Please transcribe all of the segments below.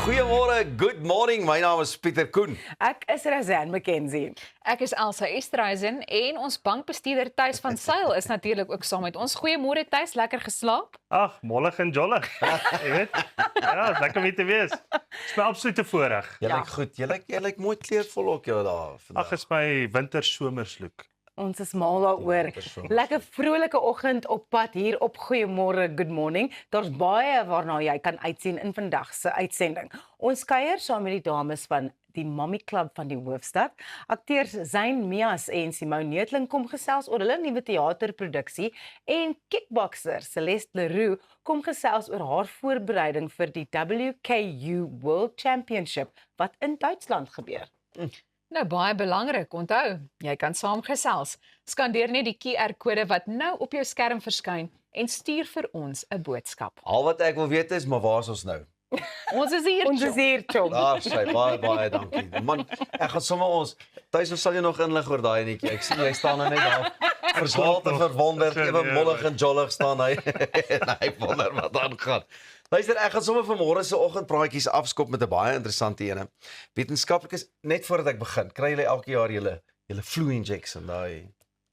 Goeiemôre, good morning. My naam is Pieter Koen. Ek is Razan McKenzie. Ek is Elsa Esterhuizen en ons bankbestuurder Thys van Sail is natuurlik ook saam met ons. Goeiemôre Thys, lekker geslaap? Ag, mollig en jollig. Jy weet? Ja, is lekker om hier te wees. Dis my absolute voorreg. Jy Ja. lyk goed. Jy lyk mooi kleurvol ook jou daar vandag. Ag, is my wintersomerslook. Ons is mal daaroor. Lekker vrolike oggend op pad hier op Goeiemôre, good morning. Daar's baie waarna jy kan uitsien in vandag se uitsending. Ons kuier saam met die dames van die Mommy Club van die Hoofstad. Akteurs Zayn Mias en Simone Neutling kom gesels oor hulle nuwe teaterproduksie en kickboxer Celeste Leroux kom gesels oor haar voorbereiding vir die WKU World Championship wat in Duitsland gebeur. Nou baie belangrik, onthou, jy kan saamgesels. Skandeer net die QR-kode wat nou op jou skerm verskyn en stuur vir ons 'n boodskap. Al wat ek wil weet is, maar waar is ons nou? Ons is hier. Ons is hier, Chom. Daar sê baie dankie. Man, ek gaan sommer ons Thys sal jy nog inlig oor daai netjie. Ek sien jy staan nou net daar verslaat en verwonderd, ewe mollig en jollig staan hy. En hy wonder wat aangaan. Luister, ek gaan sommer vanmôre se oggendpraatjies afskop met 'n baie interessante ene. Wetenskaplikes, net voordat ek begin, kry julle elke jaar julle flu injection daai.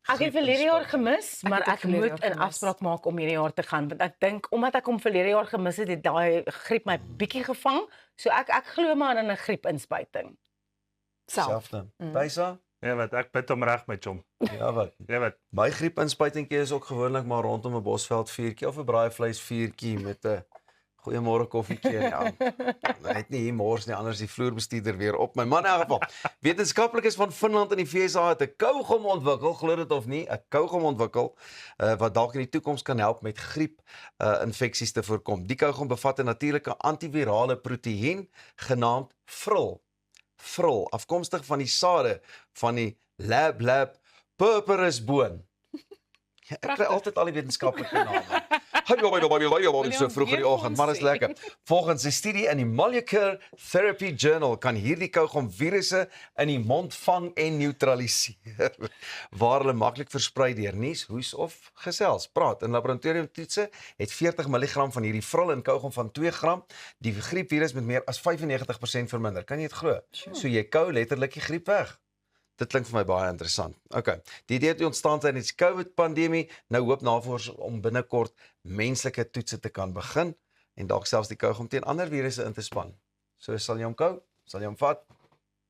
Ek het verlede jaar gemis, maar het ook ek verlede moet jaar 'n gemis. afspraak maak om hierdie jaar te gaan, want ek dink omdat ek hom verlede jaar gemis het, het daai griep my bietjie gevang. So ek glo maar in 'n griepinspuiting. Selfde. Bysa? Ja, wat ek bid om reg met hom. Ja wat. Ja, wat? My griepinspuitingkie is ook gewoonlik maar rondom 'n Bosveld vuurtjie of 'n braaivleisvuurtjie met 'n goeiemôre koffietjie. Ja. Net nie hier mors nie, anders die vloerbestuurder weer op my. Man in elk geval. Wetenskaplikes van Finland en die VSA het 'n kougom ontwikkel, glo dit of nie, 'n kougom ontwikkel wat dalk in die toekoms kan help met griep infeksies te voorkom. Die kougom bevat 'n natuurlike antivirale proteïen genaamd vril. Vril, afkomstig van die sade van die lab purpurusboon. Ek kry altyd al die wetenskaplike name. So vroeg in die oggend, maar dit is lekker. Volgens 'n studie in die Molecular Therapy Journal kan hierdie kougom virusse in die mond vang en neutraliseer, waar hulle maklik versprei deur nies, hoes of gesels. Praat in laboratoriumtoetse het 40 mg van hierdie vril in kougom van 2 gram die griepvirus met meer as 95% verminder. Kan jy dit glo? So jy kou letterlik die griep weg. Dit klink vir my baie interessant. Okay. Die idee het ontstaan tydens die COVID-pandemie. Nou hoop navorsers om binnekort menslike toetse te kan begin en dalk selfs die kougom teen ander virusse in te span. So sal jy hom kou? Sal jy hom vat?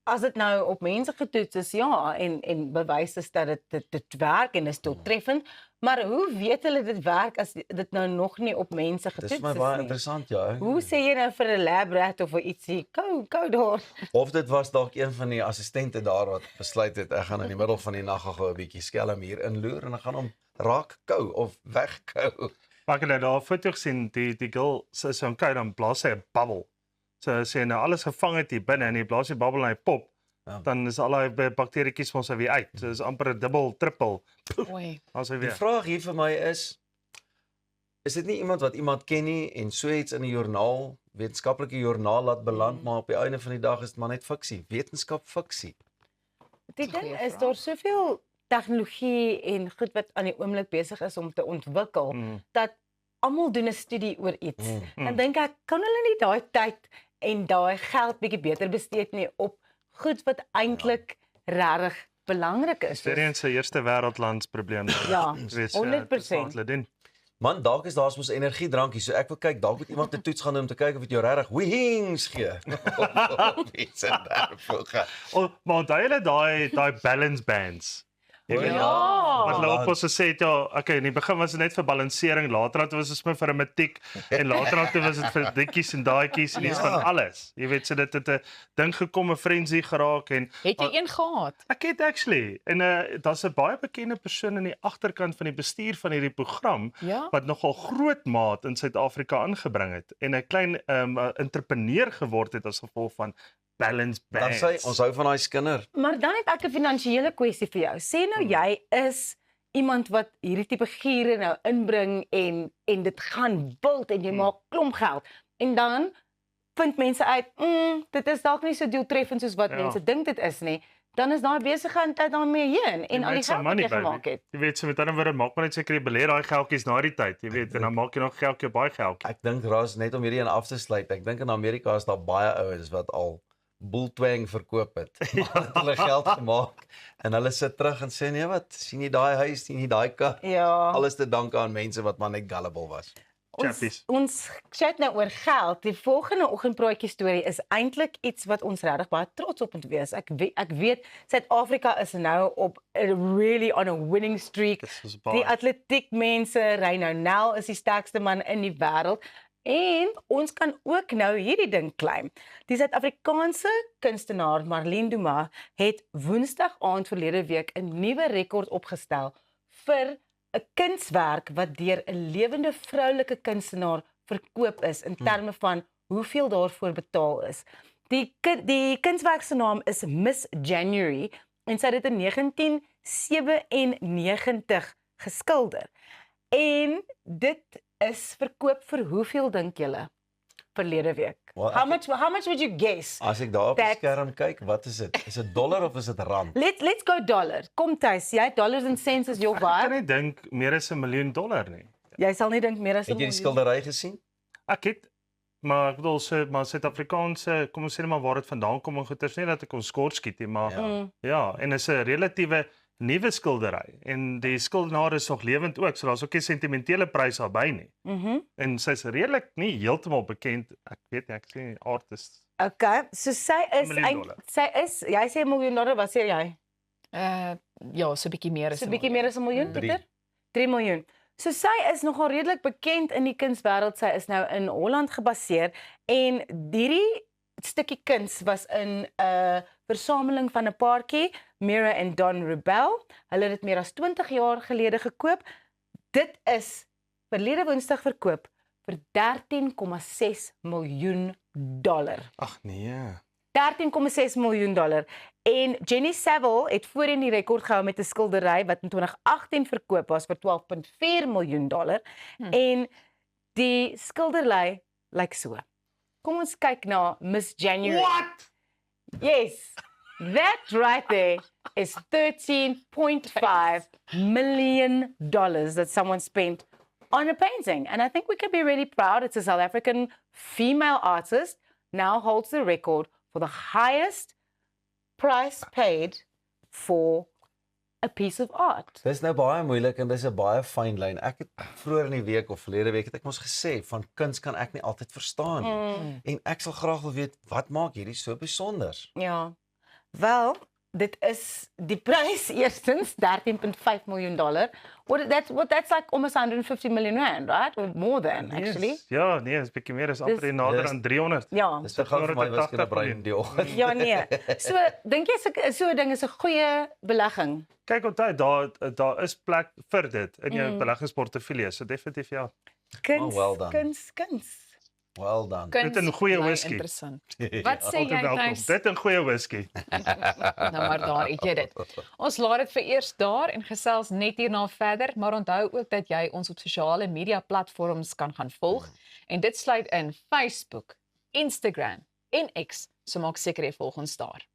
As dit nou op mense getoets is, ja, en bewys is dat dit werk en is doeltreffend, maar hoe weet hulle dit werk as dit nou nog nie op mense Dis getoets is vir my baie nie? interessant, ja. Hoe sê jy nou vir 'n labrat of vir ietsie, kou daar. Of dit was dalk een van die assistente daar wat besluit het ek gaan in die middel van die nag gou 'n bietjie skelm hier inloer en ek gaan hom raak kou of wegkou. Maar ek het nou daar 'n foto gesien, die girl sê so 'n kyk dan blaas sy 'n bubble. So sê nou alles gevang het hier binne en hy blaas die bubble en hy pop. Ja. Dan is al daai bakterietjies mos weer uit. So is amper 'n dubbel, trippel. Oei. As hy Die weer. vraag hier vir my is dit nie iemand wat iemand ken nie en so iets in 'n joernaal, wetenskaplike joernaal laat beland, maar op die einde van die dag is dit maar net fiksie, wetenskap fiksie. Die Goeie ding is vraag. daar soveel tegnologie en goed wat aan die oomblik besig is om te ontwikkel dat almal doen 'n studie oor iets. Dan dink ek, kan hulle nie daai tyd en daai geld bietjie beter bestee nie op goed wat eintlik regtig belangrik is. Weer eens 'n eerste wêreldlands probleem. Ja, Wees, 100%. wat hulle doen. Man, dalk is daar mos energiedrankie, so ek wil kyk, dalk moet iemand 'n toets gaan doen om te kyk of dit jou regtig wings gee. Iets en daarvoor gaan. Oh, maar onthou julle daai balance bands? Jy weet, Ja. wat hulle op ons gesê het, ja, okay, in die begin was dit net vir balansering, later het was dit vir 'n matriek en later was dit vir ditjies en daadjies en iets Ja. van alles. Jy weet, so dit het 'n ding gekom, 'n frenzy geraak en Het jy een gehad? ek het actually en daar's 'n baie bekende persoon aan die agterkant van die bestuur van hierdie program Ja. wat nogal groot maat in Suid-Afrika aangebring het en 'n klein entrepreneur geword het as gevolg van balance Dan bands. sê ons hou van daai skinder. Maar dan het ek 'n finansiële kwessie vir jou. Sê nou jy is iemand wat hierdie tipe giere nou inbring en dit gaan wild en jy maak klomp geld. En dan vind mense uit, dit is dalk nie so doeltreffend soos wat Ja. mense dink dit is nie. dan is daai besigheid daarmee heen en al die makes some geld wat money, jy baby. gemaak het. Jy weet, so met ander woorde, maak maar net seker jy belê daai geldjies na die tyd, jy weet, en dan maak jy nog geldjie op baie geldjie. Ek dink Ras net om hierdie een af te sluit. Ek dink in Amerika is daar baie ouens wat al boeltwang verkoop het. Maar het hulle geld gemaak en hulle sit terug en sê nee wat, sien jy daai huis, sien jy daai kar? Ja. Alles te danke aan mense wat maar net gullible was. Chappies. Ons chat nou oor geld. Die volgende oggendpraatjie storie is eintlik iets wat ons regtig baie trots op moet wees. Ek weet Suid-Afrika is nou op really on a winning streak. Dis is Die baie. atletiek mense, Reino Nel is die sterkste man in die wêreld. En ons kan ook nou hierdie ding claim. Die Suid-Afrikaanse kunstenaar Marlene Dumas het Woensdag aand verlede week 'n nuwe rekord opgestel vir 'n kunswerk wat deur 'n lewende vroulike kunstenaar verkoop is in terme van hoeveel daarvoor betaal is. Die kunswerk se naam is Miss January en sy het dit in 1997 geskilder. En dit is verkoop vir hoeveel dink julle verlede week? Wel, How much would you guess? As ek daar op die That- skerm kyk, wat is dit? Is dit dollar of is dit rand? Let's go dollar. Kom Thys, jy dollars and cents is jou Ek kan vibe. nie dink meer as $1 miljoen nie. Jy sal nie dink meer as 'n Het jy die miljoen. skildery gesien? Ek het maar ek bedoel so maar Suid-Afrikaanse, kom ons sê net maar waar dit vandaan kom en goeters, nie dat ek ons kort skiet nie, maar ja, en is 'n relatiewe nuwe skildery en die skildenaar is nog lewend ook, so daar's ook 'n sentimentele prys daarbey nie. En sy's redelik nie heeltemal bekend. Ek weet nie, ek sê nie artist. Okay, so sy is $1 miljoen. jy sê $1 miljoen, wat sê jy? Ja, so 'n bietjie meer as So 'n 'n bietjie meer as 'n miljoen, Drie. Pieter? 3 miljoen. So sy is nogal redelik bekend in die kunswêreld. Sy is nou in Holland gebaseer en hierdie stukkie kuns was in 'n versameling van 'n paartjie, Mira en Don Rebel. Hulle het dit meer as 20 jaar gelede gekoop. Dit is verlede Woensdag verkoop vir $13,6 miljoen. Ag nee. $13,6 miljoen. En Jenny Saville het voorheen die rekord gehou met 'n skildery wat in 2018 verkoop was vir $12,4 miljoen. En die skildery lyk so. Kom ons kyk na Miss January. What? Yes. That right there is $13.5 million that someone spent on a painting. And I think we can be really proud. It's a South African female artist now holds the record for the highest price paid for a piece of art. Dis nou baie moeilik en dis 'n baie fyn lyn. Ek het vroeër in die week of verlede week het ek mos gesê van kuns kan ek nie altyd verstaan nie. En ek sal graag wil weet wat maak hierdie so besonder? Ja. Wel, dit is die prys eerstens $13.5 miljoen. That's like almost 150 million rand, right? Or more than actually. Yes. Ja, nee, is bietjie meer, is amper nader Dis- aan 300. Ja. Dis te gou vir my wiskunde brein die oggend. Ja nee. So dink jy so 'n ding is 'n goeie belegging? Kyk onthou daar is plek vir dit in jou beleggingsportefeulje, so definitief ja. Kuns, well done. kuns. Well done. Dit 'n goeie bly whisky. Interessant. Wat sê Altyd jy welkom. Thys? Dit 'n goeie whisky. Nou maar daar, het jy dit. Ons laat dit vir eers daar en gesels net hierna verder, maar onthou ook dat jy ons op sosiale media platforms kan gaan volg en dit sluit in Facebook, Instagram en X. So maak seker jy volg ons daar.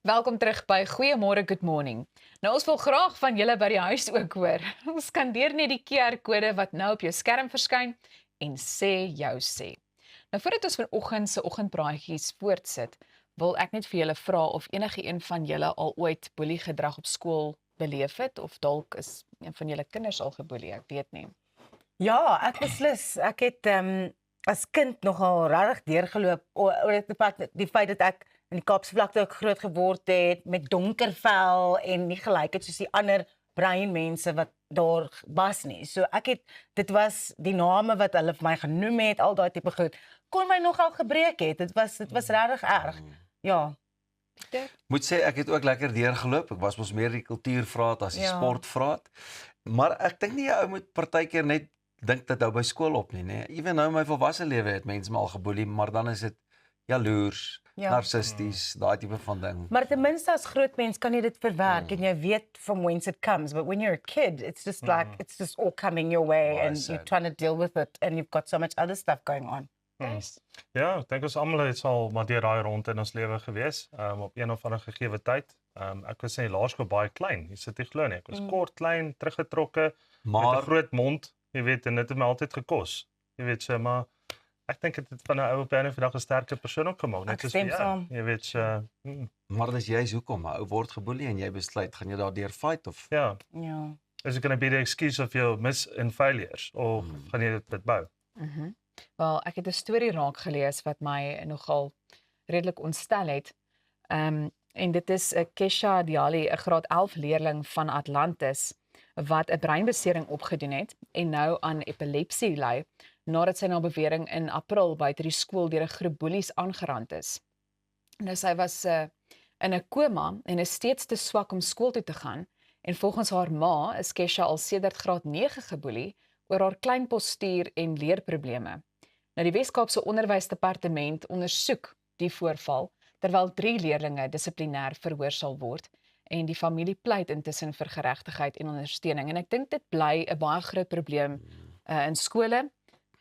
Welkom terug by Goeiemôre Good Morning. Nou ons wil graag van julle by die huis ook hoor. Skandeer net die QR-kode wat nou op jou skerm verskyn en sê jou sê. Nou voordat ons vanoggend se oggendpraatjies voortsit, wil ek net vir julle vra of enige een van julle al ooit boeliegedrag op skool beleef het of dalk is een van julle kinders al geboelie, ek weet nie. Ja, ek beslis. Ek het as kind nogal regtig deurgeloop oor die feit dat ek in die Kaapse vlakte ook groot geword het met donker vel en nie gelyk het soos die ander bruin mense wat daar was nie. So dit was die name wat hulle vir my genoem het, al daai tipe goed, kon my nogal gebreek het. Dit was regtig erg. Ja. Moet sê ek het ook lekker deurgeloop. Ek was mos meer die kultuurvraat as die sportvraat. Maar ek dink nie ou moet partykeer net dink dit hou by skool op nie, nê. Ewen nou in my volwasse lewe het mense my al geboelie, maar dan is dit jaloers, narcisties, daai tipe van ding. Maar ten minste as groot mens kan jy dit verwerk en jy weet from whence it comes. But when you're a kid, it's just like it's just all coming your way and you're trying to deal with it and you've got so much other stuff going on. Ja, ek dink ons almal het al maar deur daai rond in ons lewe gewees, op een of ander gegee tyd. Ek was in die laerskool baie klein. Jy sit nie glo nie. Ek was kort, klein, teruggetrokke, met 'n groot mond, jy weet, en dit het my altyd gekos. Jy weet so, maar ek dink dit het van 'n ou op 'n vandag 'n sterker persoon ook gemaak, net soos jy weet so. Maar dis juist hoekom 'n ou word geboelie en jy besluit gaan jy daardeur fight of Ja. Is it going to be the excuse of your miss and failures of gaan jy dit bou? Wel, ek het 'n storie raak gelees wat my nogal redelik ontstel het. En dit is 'n Kesha Diali, 'n graad 11 leerling van Atlantis wat 'n breinbesering opgedoen het en nou aan epilepsie ly nadat sy na bewering in April buite die skool deur 'n groep boelies aangerand is. Nou sy was in 'n koma en is steeds te swak om skool toe te gaan en volgens haar ma is Kesha al sedert graad 9 geboelie oor haar klein postuur en leerprobleme. Nou die Wes-Kaapse Onderwysdepartement ondersoek die voorval terwyl 3 leerdlinge dissiplinêr verhoor sal word en die familie pleit intussen vir geregtigheid en ondersteuning en ek dink dit bly 'n baie groot probleem in skole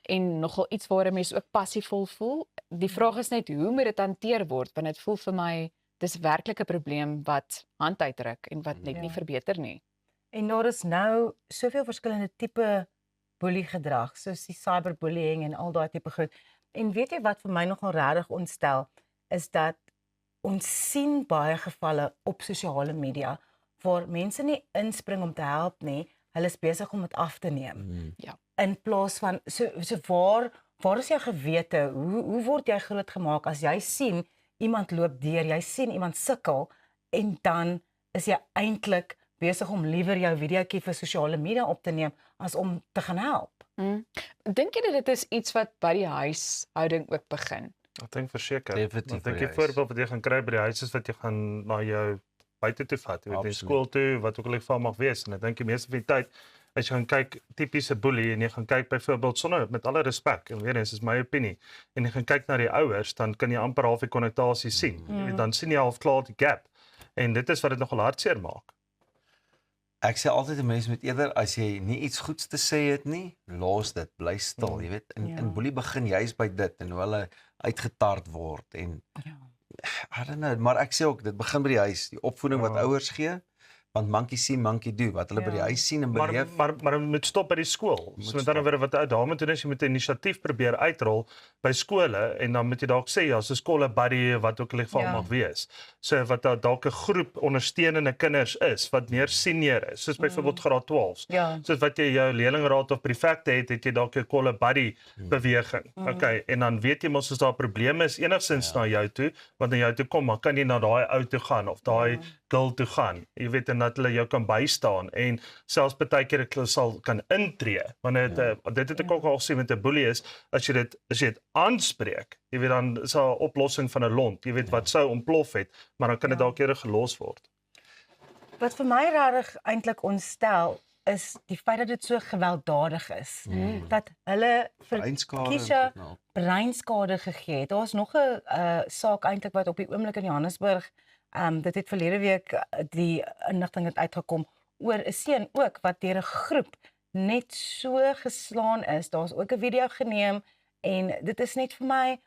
en nogal iets waar 'n mens ook passievol voel. Die vraag is net hoe moet dit hanteer word want dit voel vir my dis werklik 'n probleem wat hand uitdruk en wat net nie verbeter nie. En daar is nou soveel verskillende tipe boeliegedrag, soos die cyberbullying en al daai tipe goed. En weet jy wat vir my nogal regtig ontstel, is dat ons sien baie gevalle op sosiale media waar mense nie inspring om te help nie, hulle is besig om dit af te neem. Ja. In plaas van so waar is jou gewete? Hoe word jy grootgemaak as jy sien iemand loop deur, jy sien iemand sukkel en dan is jy eintlik besig om liewer jou videoetjie vir sosiale media op te neem as om te gaan help. Dink jy dit is iets wat by die huishouding ook begin? Ek dink verseker. Definitief Ek dink by die die voorbeeld wat jy gaan kry by die huis is wat jy gaan na jou buite toe vat, jy weet, in skool toe, wat ook al die geval mag wees. En ek dink die meeste van die tyd as jy gaan kyk tipiese boelie en jy gaan kyk byvoorbeeld sonder met alle respek en weer eens is my opinie en jy gaan kyk na die ouers, dan kan jy amper half die konnotasie sien. Jy weet, dan sien jy half klaar die gap. En dit is wat dit nogal hartseer maak. Ek sê altyd 'n mens moet eerder as jy nie iets goeds te sê het nie, los dit, bly stil, jy weet. In boelie begin juist by dit en hoe hulle uitgetart word en I don't know, maar ek sê ook dit begin by die huis, die opvoeding wat ouers gee. Want monkey see, monkey do. Wat hulle by die huis sien en beleef. Maar moet stop by die skool. So met ander woorde wat ou dame doen is jy moet 'n inisiatief probeer uitrol by skole en dan moet jy dalk sê ja, so skole buddy wat ook al die geval mag wees. So wat dalk 'n groep ondersteunende kinders is wat meer senior is, soos byvoorbeeld graad 12s. Soos wat jy jou leerlingraad of prefekte het jy dalk 'n kolle buddy beweging. Okay, en dan weet jy mos as daar probleme is enigsins na jou toe, want na jou toe kom, maar kan jy na daai ou toe gaan of daai girl toe gaan. Jy weet en dat hulle jou kan bystaan en selfs baie keer hulle sal kan intree. Want dit het ek ook al gesien met 'n boelie is as jy dit aanspreek, jy weet dan is daar 'n oplossing van 'n lont. Jy weet wat sou ontplof het, maar dan kan dit dalk eerder gelos word. Wat vir my regtig eintlik ontstel is die feit dat dit so gewelddadig is. Dat hulle vir Kesha breinskade gegee het. Daar's nog 'n saak eintlik wat op die oomblik in Johannesburg dit het verlede week die inligting het uitgekom oor 'n seun ook wat deur 'n groep net so geslaan is. Daar's ook 'n video geneem en dit is net vir my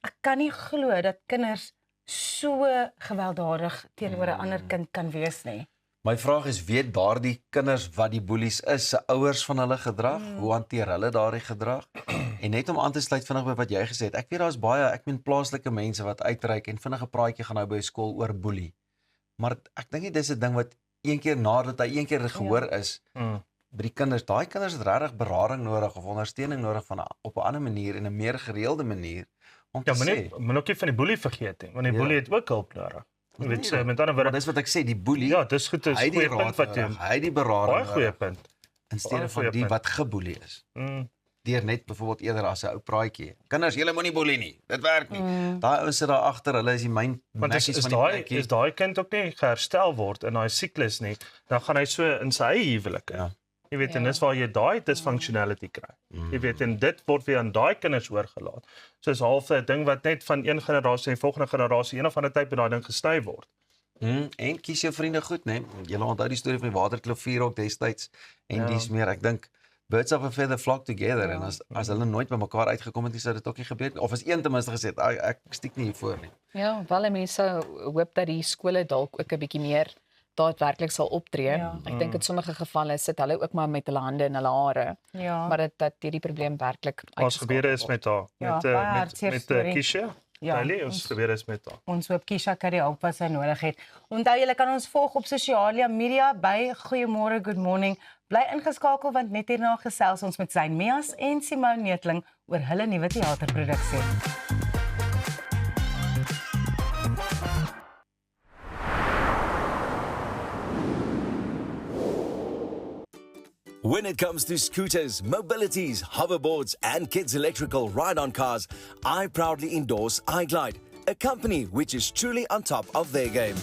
ek kan nie glo dat kinders so gewelddadig teenoor 'n ander kind kan wees nie. My vraag is, weet daardie kinders wat die boelies is, se ouers van hulle gedrag? Hoe hanteer hulle daardie gedrag? En net om aan te sluit vinnig by wat jy gesê het, ek weet daar's baie, ek meen plaaslike mense wat uitreik en vinnig 'n praatjie gaan hou by 'n skool oor boelie. Maar ek dink nie dis 'n ding wat een keer nadat hy een keer gehoor is, by die kinders, daai kinders het regtig berading nodig of ondersteuning nodig van op 'n ander manier en 'n meer gereelde manier om te sê. Moet ook nie van die boelie vergeet nie, want die boelie het ook hulp nodig. Jy weet so met ander woorde, dis wat ek sê, die boelie. Ja, dis goed, dis 'n goeie punt wat jy. Hy die berading. Baie goeie punt. In steede van die wat geboelie is. Deur net byvoorbeeld eerder as 'n ou praatjie. Kinders, julle moenie boelie nie. Dit werk nie. Daai ouens sit daar agter, hulle is die myn makkies van die plekkie. Is daai kind ook nie geherstel word in daai siklus nie, dan gaan hy so in sy eie huwelike. Ja. Jy weet, en dis waar jy daai dysfunctionality kry. Jy weet, en dit word weer aan daai kinders oorgelaat. So is half 'n ding wat net van een generasie en volgende generasie een of ander tyd by daai ding gesny word. En kies jou vriende goed, né? Julle onthou die storie van die waterkloof ook destyds en dis meer, ek dink birds of a feather flock together en as hulle nooit by mekaar uitgekom het, sou dit ook nie gebeur nie. Of as een ten minste gesê het, ek stiek nie hiervoor nie. Ja, wel mense hoop dat die skole dalk ook 'n bietjie meer daadwerklik sal optree. Ek dink in sommige gevalle sit hulle ook maar met hulle hande in hulle hare. Maar dat hierdie probleem werklik Wat gebeur is met haar met Kisha? Ons probeer is met haar. Ons hoop Kisha kry die hulp wat sy nodig het. Onthou julle kan ons volg op sosiale media by Goeiemôre Good Morning. Bly ingeskakel want net hierna gesels ons met Zayn Meas en Simone Neethling oor hulle nuwe teaterproduksie. When it comes to scooters, mobilities, hoverboards, and kids' electrical ride-on cars, I proudly endorse iGlide, a company which is truly on top of their game.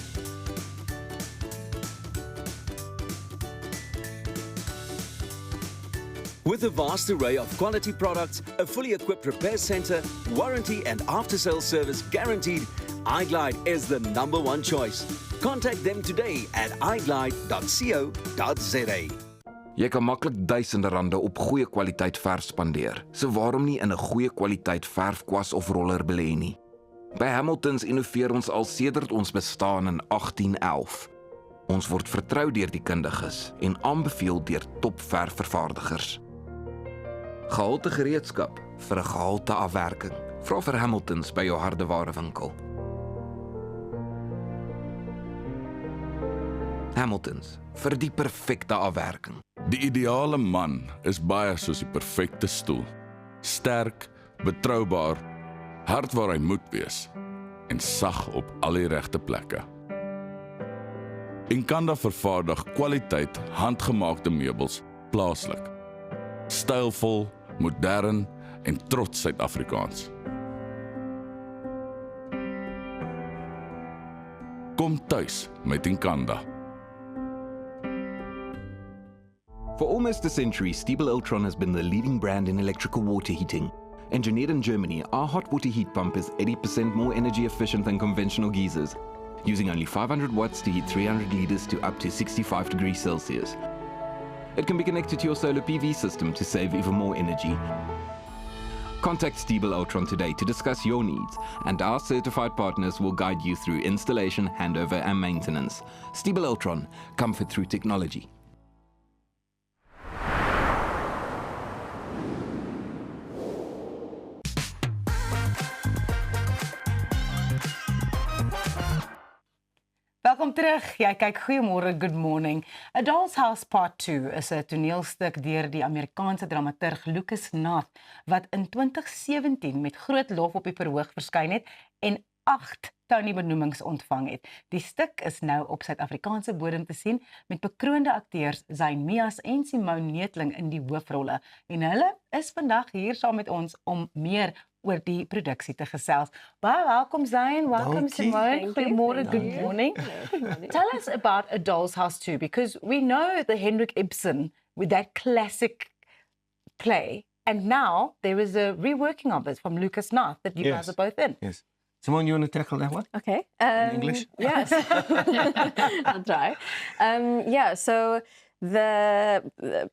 With a vast array of quality products, a fully equipped repair center, warranty and after-sales service guaranteed, iGlide is the #1 choice. Contact them today at iglide.co.za. Jy kan maklik duisende rande op goeie kwaliteit verf spandeer. So waarom nie in 'n goeie kwaliteit verfkwas of roller belê nie? By Hamiltons innoveer ons al sedert ons bestaan in 1811. Ons word vertrou deur die kundiges en aanbeveel deur topverfvervaardigers. Gehalte gereedskap vir 'n gehalte afwerking. Vra vir Hamiltons by jou hardewarewinkel. Hamiltons, vir die perfekte afwerking. Die ideale man is baie soos die perfekte stoel. Sterk, betroubaar, hard waar hy moet wees en sag op al die regte plekke. Enkanda vervaardig kwaliteit handgemaakte meubels plaaslik. Stylvol, modern en trots Suid-Afrikaans. Kom tuis met Enkanda. For almost a century, Stiebel Ultron has been the leading brand in electrical water heating. Engineered in Germany, our hot water heat pump is 80% more energy efficient than conventional geysers, using only 500 watts to heat 300 liters to up to 65 degrees Celsius. It can be connected to your solar PV system to save even more energy. Contact Stiebel Ultron today to discuss your needs, and our certified partners will guide you through installation, handover, and maintenance. Stiebel Ultron, comfort through technology. Welkom terug. Jy kyk Goeiemôre Good Morning. A Doll's House Part 2 is 'n toneelstuk deur die Amerikaanse dramaturg Lucas Nath wat in 2017 met groot lof op die verhoog verskyn het en 8 Tony-benoemings ontvang het. Die stuk is nou op Suid-Afrikaanse bodem te sien met bekroonde akteurs Zayn Meas en Simone Neethling in die hoofrolle. En hulle is vandag hier saam met ons om meer oor die produksie te gesels. Baie welkom Zayn, welkom Simone. Goeiemôre, good morning. Tell us about A Doll's House 2 because we know the Henrik Ibsen with that classic play and now there is a reworking of it from Lucas Nath that you guys are both in. Yes. Simone, you want to tackle that one? Okay. In English? Yes. I'll try. So the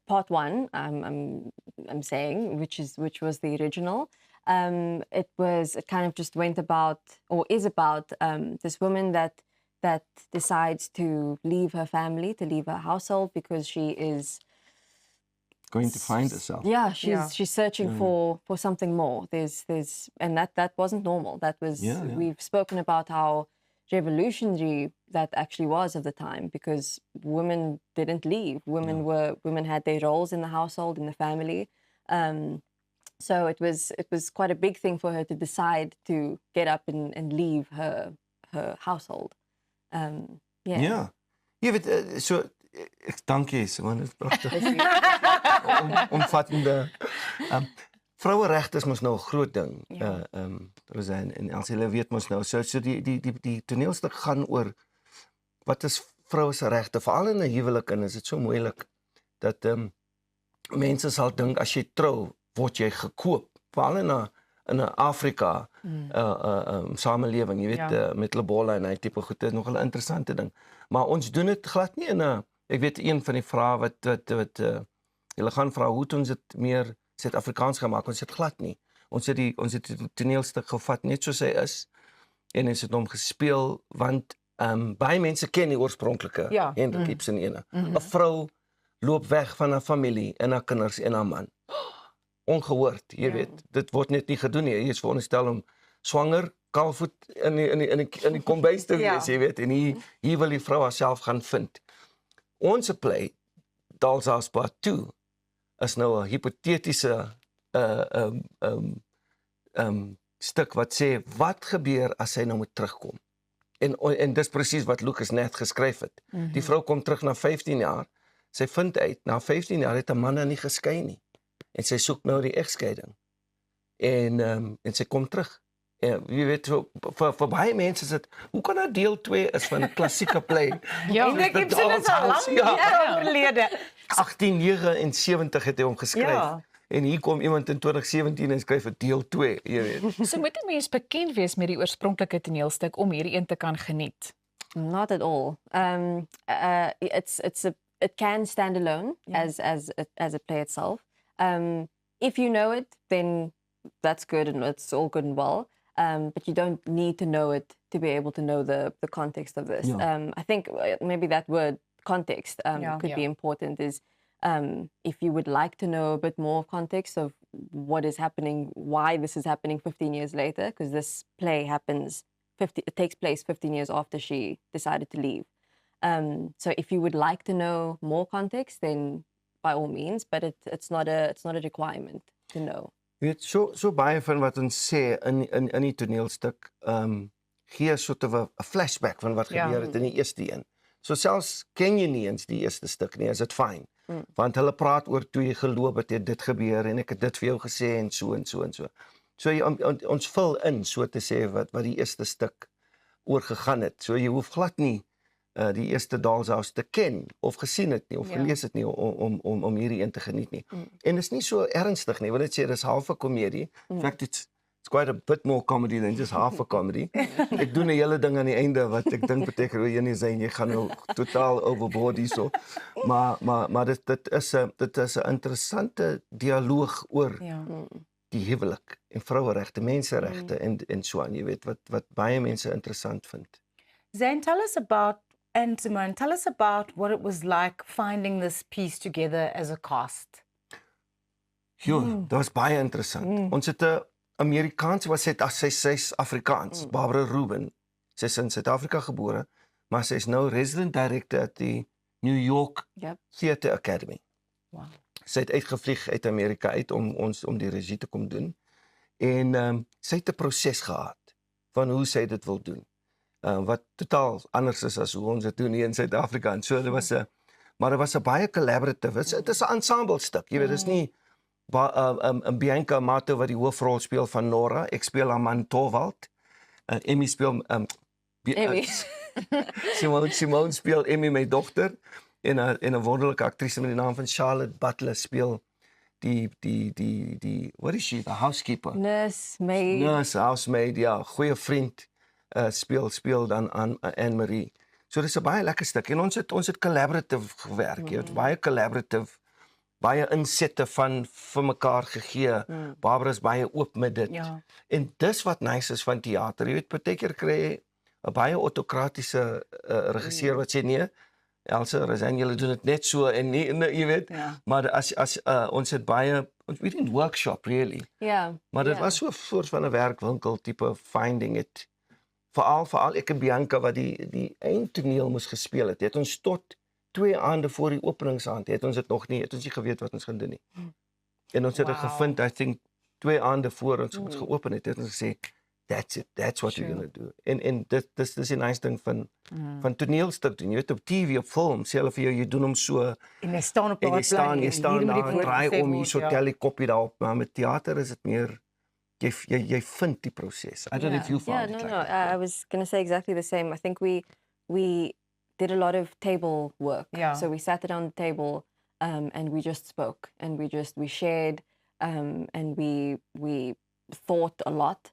part one, I'm saying, which was the original. It kind of just went about, or is about, this woman that decides to leave her family, to leave her household, because she is Going to find herself. yeah, she's searching for something more. And that wasn't normal. That was we've spoken about how revolutionary that actually was of the time, because women didn't leave. Women had their roles in the household, in the family. So it was quite a big thing for her to decide to get up and leave her household. Ja. Jy weet, dankie Simon, dit is pragtig. Omvattende. Vroueregte is mos nou 'n groot ding. Rosanne en Elsie, hulle weet mos nou. So die toneelstuk gaan oor wat is vroue se regte, veral in 'n huwelik, en is dit so moeilik dat mense sal dink as jy trou, word jy gekoop. Veral in 'n Afrika samelewing, jy weet, met Lebola en hy tipe goed, dit is nog 'n interessante ding. Maar ons doen dit glad nie in 'n, ek weet een van die vrae wat julle gaan vra, hoe het ons dit meer Suid-Afrikaans gemaak? Ons het glad nie. Ons het die toneelstuk gevat net soos hy is en ons het hom gespeel, want baie mense ken die oorspronklike Henrik Ibsen ene. 'n Vrou loop weg van haar familie en haar kinders en haar man. Ongehoord, jy weet, dit word net nie gedoen nie. Jy is veronderstel om swanger, kaalvoet in die kombuis te wees, jy weet, en hier wil die vrou haarself gaan vind. Ons play, Dolls House Part 2, is nou 'n hipotetiese stuk wat sê, wat gebeur as sy nou moet terugkom? En dis presies wat Lucas net geskryf het. Die vrou kom terug na 15 jaar, sy vind uit, na 15 jaar het 'n man haar nie geskei nie. En sy soek nou die egskeiding. En sy kom terug. En jy weet, vir baie mense is dit, hoe kan dat deel 2 is van 'n klassieke play? Henrik Ibsen is al lang oorlede. 1879 het hy hom geskryf. En hier kom iemand in 2017 en skryf 'n deel 2, jy weet. So moet 'n mens bekend wees met die oorspronklike toneelstuk om hierdie een te kan geniet. Not at all. It can stand alone as a play itself. If you know it, then that's good and it's all good and well. But you don't need to know it to be able to know the context of this. I think maybe that word context could be important. Is if you would like to know a bit more context of what is happening, why this is happening 15 years later, because this play it takes place 15 years after she decided to leave. So if you would like to know more context, then by all means, but it's not a requirement to know. Weet, so baie van wat ons sê in die toneelstuk, gee soort of 'n flashback van wat gebeur het in die eerste een. So selfs ken jy nie eens die eerste stuk nie, is dit fyn. Want hulle praat oor toe jy geloop het dit gebeur en ek het dit vir jou gesê en so en so en so. So ons vul in, so te sê, wat die eerste stuk oor gegaan het. So jy hoef glad nie die eerste Dolls House te ken of gesien het nie of gelees het nie om hierdie een te geniet nie. En dit is nie so ernstig nie, want dit sê dis half 'n komedie. In fact, it's quite a bit more comedy than just half a comedy. Ek doen 'n hele ding aan die einde wat ek dink beteken hoe jy gaan nou totaal overboard hierso. Maar dit is 'n interessante dialoog oor die huwelik en vroueregte, menseregte en so aan, jy weet, wat baie mense interessant vind. Zane, tell us about, and Simone, tell us about what it was like finding this piece together as a cast. Dat was baie interessant. Ons het 'n Amerikaanse, sy's Afrikaans, Barbara Rubin. Sy is in Suid-Afrika gebore, maar sy is nou resident director at die New York Theatre Academy. Wow. Sy het uitgevlieg uit Amerika uit om die regie te kom doen. En sy het 'n proses gehad van hoe sy dit wil doen. Wat totaal anders is as hoe ons dit doen hier in Suid-Afrika. En so, maar dit was 'n baie collaborative, dit is 'n ensemble stuk, jy weet, dit is nie Bianca Amato wat die hoofrol speel van Nora, ek speel haar man Torvald, Emmy speel Emmy. Simone speel Emmy, my dogter, en 'n wonderlike aktrise met die naam van Charlotte Butler speel die what is she, the housekeeper? Nurse, housemaid, ja, goeie vriend, speel dan aan Anne-Marie. So dis 'n baie lekker stuk, en ons het collaborative gewerk, jy weet, baie collaborative baie insette van vir mekaar gegee. Barbara is baie oop met dit. Ja. En dis wat nice is van teater. Jy weet, partykeer kry jy 'n baie autokratiese regisseur wat sê nee, Elsa, Rosanne, julle doen dit net so en nee, jy weet. Ja. Maar as ons het baie we didn't workshop really. Yeah. Maar dit was so 'n soort van 'n werkwinkel tipe finding it. Veral ek en Bianca wat die eindtoneel moes gespeel het. Het ons tot 2 aande voor die openingsaand het ons dit nog nie, het ons nie geweet wat ons gaan doen nie. En ons het dit gevind, I think 2 aande voor ons geopen het ons gesê that's it, that's what we're going to do. En dit is die nice ding van toneelstuk doen. Jy weet op TV, op film, sê hulle vir jou, jy doen hom so En jy staan op en daai jy staan daar, draai om hier so tel die koppie daarop, maar met teater is dit meer jy vind die proses. I don't know if you found it. I was going to say exactly the same. I think we did a lot of table work. Yeah. So we sat around the table and we just spoke and we shared and we thought a lot,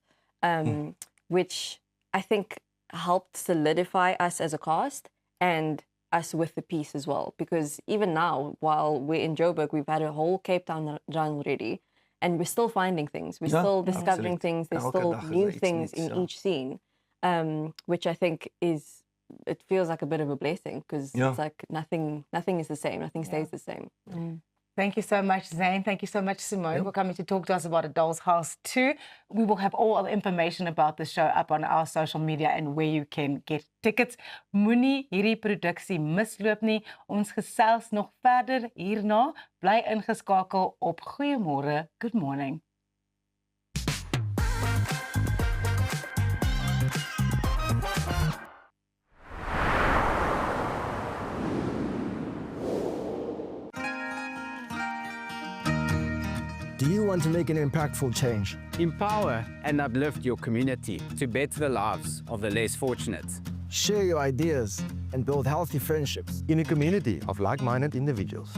which I think helped solidify us as a cast and us with the piece as well. Because even now, while we're in Joburg, we've had a whole Cape Town run already. And we're still finding things. We're still discovering things. There's still new things in each scene, which I think it feels like a bit of a blessing because it's like nothing is the same. Nothing stays the same. Thank you so much, Zane. Thank you so much, Simone, for coming to talk to us about A Doll's House 2. We will have all the information about the show up on our social media and where you can get tickets. Moenie hierdie produksie misloop nie. Ons gesels nog verder hierna. Bly ingeskakel op Goeiemôre, Good Morning. Do you want to make an impactful change? Empower and uplift your community to better the lives of the less fortunate. Share your ideas and build healthy friendships in a community of like-minded individuals.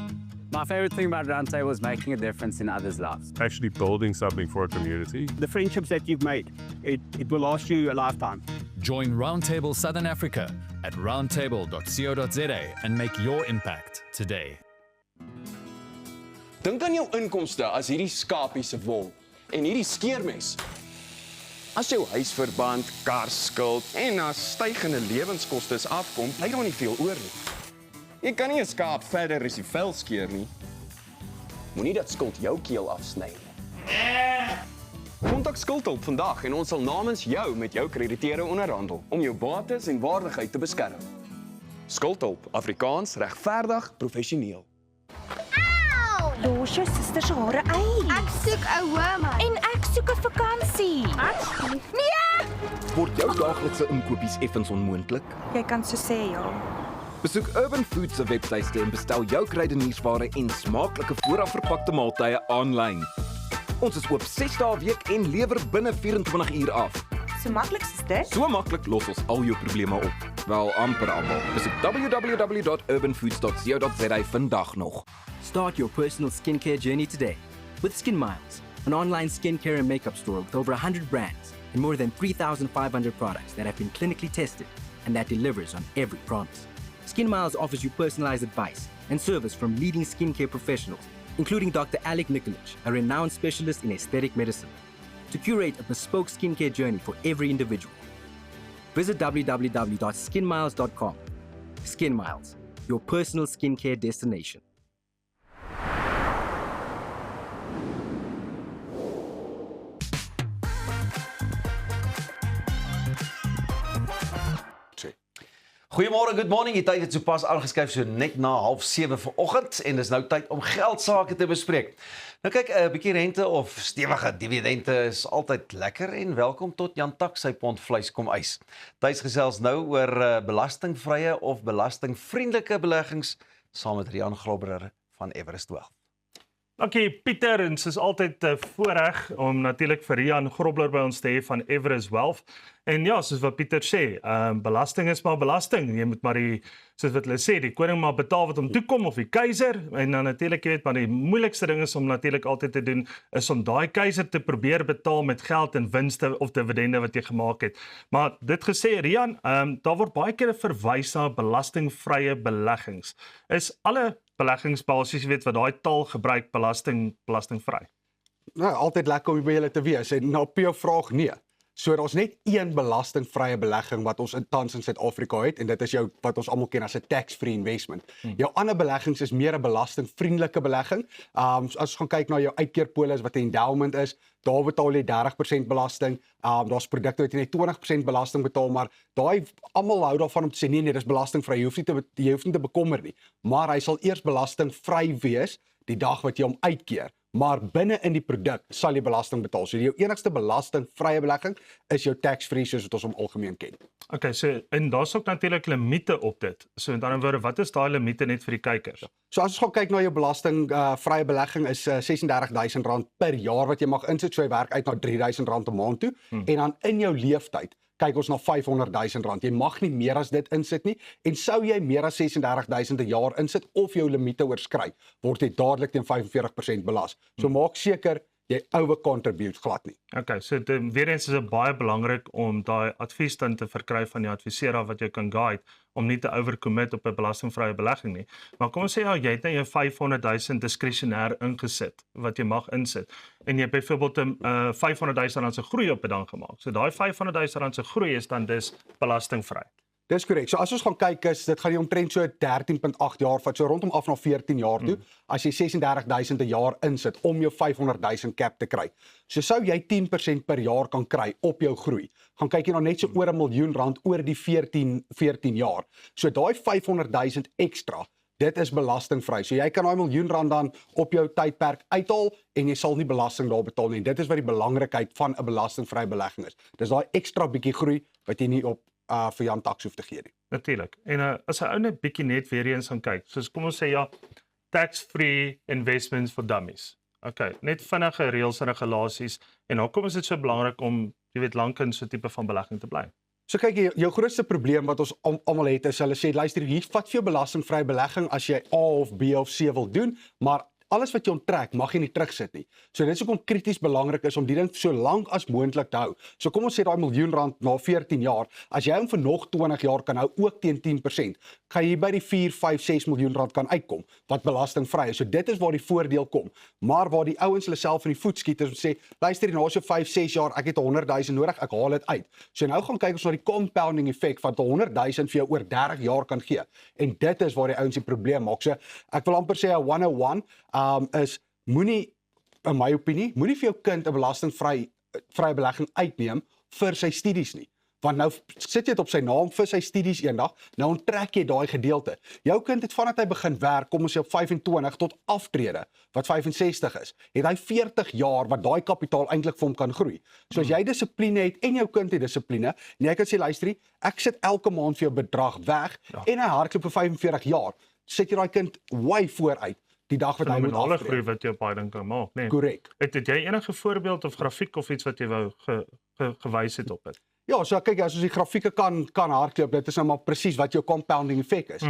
My favorite thing about Roundtable is making a difference in others' lives. Actually building something for a community. The friendships that you've made, it will last you a lifetime. Join Roundtable Southern Africa at roundtable.co.za and make your impact today. Dink aan jou inkomste as hierdie skapie se wol en hierdie skeermes. As jou huisverband, karskuld en as stygende lewenskoste afkom, bly daar nie veel oor nie. Jy kan nie 'n skaap verder as die vel skeer nie. Moenie dat skuld jou keel afsny nie. Kontak Skuldhulp vandag en ons sal namens jou met jou krediteure onderhandel om jou bates en waardigheid te beskerm. Skuldhulp, Afrikaans, regverdig, professioneel. Los jou suster se hare uit. Ek soek 'n ouma. En ek soek 'n vakansie. Nee! Word jou daaglikse inkopies effens onmoontlik? Jy kan so sê, ja. Besoek Urban Foods se webtuiste en bestel jou kruideniersware en smaaklike voorafverpakte maaltye aanlyn. Ons is oop 6 dae 'n week en lewer binne 24 uur af. So maklik is dit? So maklik los ons al jou probleme op. Wel amper almal. Besoek www.urbanfoods.co.za vandag nog. Start your personal skincare journey today with Skin Miles, an online skincare and makeup store with over 100 brands and more than 3,500 products that have been clinically tested and that delivers on every promise. Skin Miles offers you personalized advice and service from leading skincare professionals, including Dr. Alec Nikolic, a renowned specialist in aesthetic medicine, to curate a bespoke skincare journey for every individual. Visit www.skinmiles.com. Skin Miles, your personal skincare destination. Goeiemôre, good morning. Die tyd het sopas aangeskuif so net na 6:30 vanoggend en dis nou tyd om geldsaake te bespreek. Nou kyk, 'n bietjie rente of stewige dividende is altyd lekker en welkom tot Jan Tak sy pond vleis kom eis. Thys gesels nou oor belastingvrye of belastingvriendelike beleggings saam met Rian Grobler van Everest Wealth. Dankie Pieter, en soos altyd 'n voorreg om natuurlik vir Rian Grobler by ons te hê van Everest Wealth. En ja, soos wat Pieter sê, belasting is maar belasting. Jy moet maar soos wat hulle sê, die koning maar betaal wat hom toekom of die keiser. En dan natuurlik, jy weet, maar die moeilikste ding is om natuurlik altyd te doen is om daai keiser te probeer betaal met geld en winste of dividende wat jy gemaak het. Maar dit gesê, Rian, daar word baie keer verwys na belastingvrye beleggings. Is alle beleggingsbasis, weet wat daai taal gebruik belastingvry. Nou, altyd lekker om by julle te wees. En op jou vraag nee. So daar's net een belastingvrye belegging wat ons tans in Suid-Afrika het en dit is jou wat ons almal ken as 'n tax-free investment. Jou ander beleggings is meer 'n belastingvriendelike belegging. So as ons gaan kyk na jou uitkeerpolis wat 'n endowment is, daar betaal jy 30% belasting. Daar's produkte wat jy net 20% belasting betaal, maar daai almal hou daarvan om te sê nee, dis belastingvry. Jy hoef nie te bekommer nie. Maar hy sal eers belastingvry wees die dag wat jy hom uitkeer. Maar binne in die produk sal jy belasting betaal. So jou enigste belastingvrye belegging is jou tax-free soos wat ons hom algemeen ken. Okay, so en daar's ook natuurlik limite op dit. So met ander woorde, wat is daai limite net vir die kykers? So as ons gaan kyk na jou belastingvrye belegging is R36,000 per jaar wat jy mag insit. So jy werk uit na R3,000 'n maand toe en dan in jou leeftyd kyk ons na R500,000. Jy mag nie meer as dit insit nie en sou jy meer as R36,000 'n jaar insit of jou limite oorskry, word jy dadelik teen 45% belas. So maak seker jy over-contribute glad nie. Okay, so weer eens is dit baie belangrik om daai advies dan te verkry van die adviseur wat jou kan guide om nie te overcommit op 'n belastingvrye belegging nie. Maar kom ons sê jy het net jou R500,000 diskresionêr ingesit wat jy mag insit en jy het byvoorbeeld 'n R500,000 se groei op 'n dag gemaak. So daai R500,000 se groei is dan dus belastingvry. Dis korrek. So as ons gaan kyk is dit gaan jy omtrent so 13.8 jaar vat, so rondom af na 14 jaar toe, as jy R36,000 'n jaar insit om jou R500,000 cap te kry. So sou jy 10% per jaar kan kry op jou groei. Gaan kyk jy nou net so oor R1 miljoen oor die 14 jaar. So daai R500,000 ekstra, dit is belastingvry. So jy kan daai R1 miljoen dan op jou tydperk uithaal en jy sal nie belasting daar betaal nie. Dit is wat die belangrikheid van 'n belastingvrye belegging is. Dis daai ekstra bietjie groei wat jy nie op vir Jan Tax hoef te gee nie. Natuurlik. En as 'n ou net bietjie net weer eens gaan kyk. Soos kom ons sê ja, tax-free investments for dummies. Okay, net vinnige reëls en regulasies en hoekom is dit so belangrik om jy weet lank in so 'n tipe van belegging te bly? So kyk, jou grootste probleem wat ons almal het is hulle sê luister, hier vat vir jou belastingvrye belegging as jy A of B of C wil doen, maar alles wat jy onttrek mag jy nie terugsit nie. So dit is hoekom krities belangrik is om die ding so lank as moontlik te hou. So kom ons sê daai R1 miljoen na 14 jaar, as jy hom vir nog 20 jaar kan hou ook teen 10%, gaan jy by die 4, 5, 6 miljoen rand kan uitkom wat belastingvry is. So dit is waar die voordeel kom. Maar waar die ouens hulle self in die voet skiet is om sê, luister hier na so 5, 6 jaar, ek het 100,000 nodig, ek haal dit uit. So nou gaan kyk ons na die compounding effek wat 100,000 vir jou oor 30 jaar kan gee. En dit is waar die ouens die probleem maak. So ek wil amper sê 'n 101 is moenie, in my opinie, moenie vir jou kind 'n belastingvrye belegging uitneem vir sy studies nie. Want nou sit jy dit op sy naam vir sy studies eendag, nou onttrek jy daai gedeelte. Jou kind het vandat hy begin werk, kom ons sê op 25 tot aftrede, wat 65 is, het hy 40 jaar wat daai kapitaal eintlik vir hom kan groei. So as jy dissipline het en jou kind het dissipline, en jy kan sê luister, ek sit elke maand vir jou bedrag weg en hy hardloop vir 45 jaar, sit jy daai kind way vooruit. Die dag wat hy moet alle groei wat jy op daai ding kan maak, nee. Korrek. Het jy enige voorbeeld of grafiek of iets wat jy wou gewys het op dit? Ja, so kyk as ons die grafieke kan hardloop, dit is nou maar presies wat jou compounding effek is.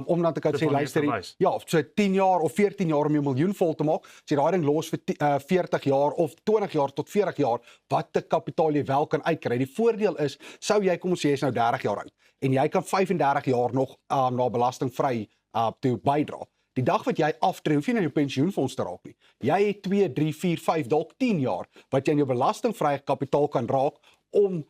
Om dan te kan sê luister, ja, so 10 jaar of 14 jaar om jou miljoen vol te maak, as jy daai ding los vir 40 jaar of 20 jaar tot 40 jaar, wat te kapitaal jy wel kan uitkry. Die voordeel is, sou jy kom ons sê jy is nou 30 jaar oud en jy kan 35 jaar nog na belastingvry toe bydra. Die dag wat jy aftree, hoef jy na jou pensioenfonds te raak nie. Jy het 2, 3, 4, 5, dalk 10 jaar wat jy in jou belastingvrye kapitaal kan raak om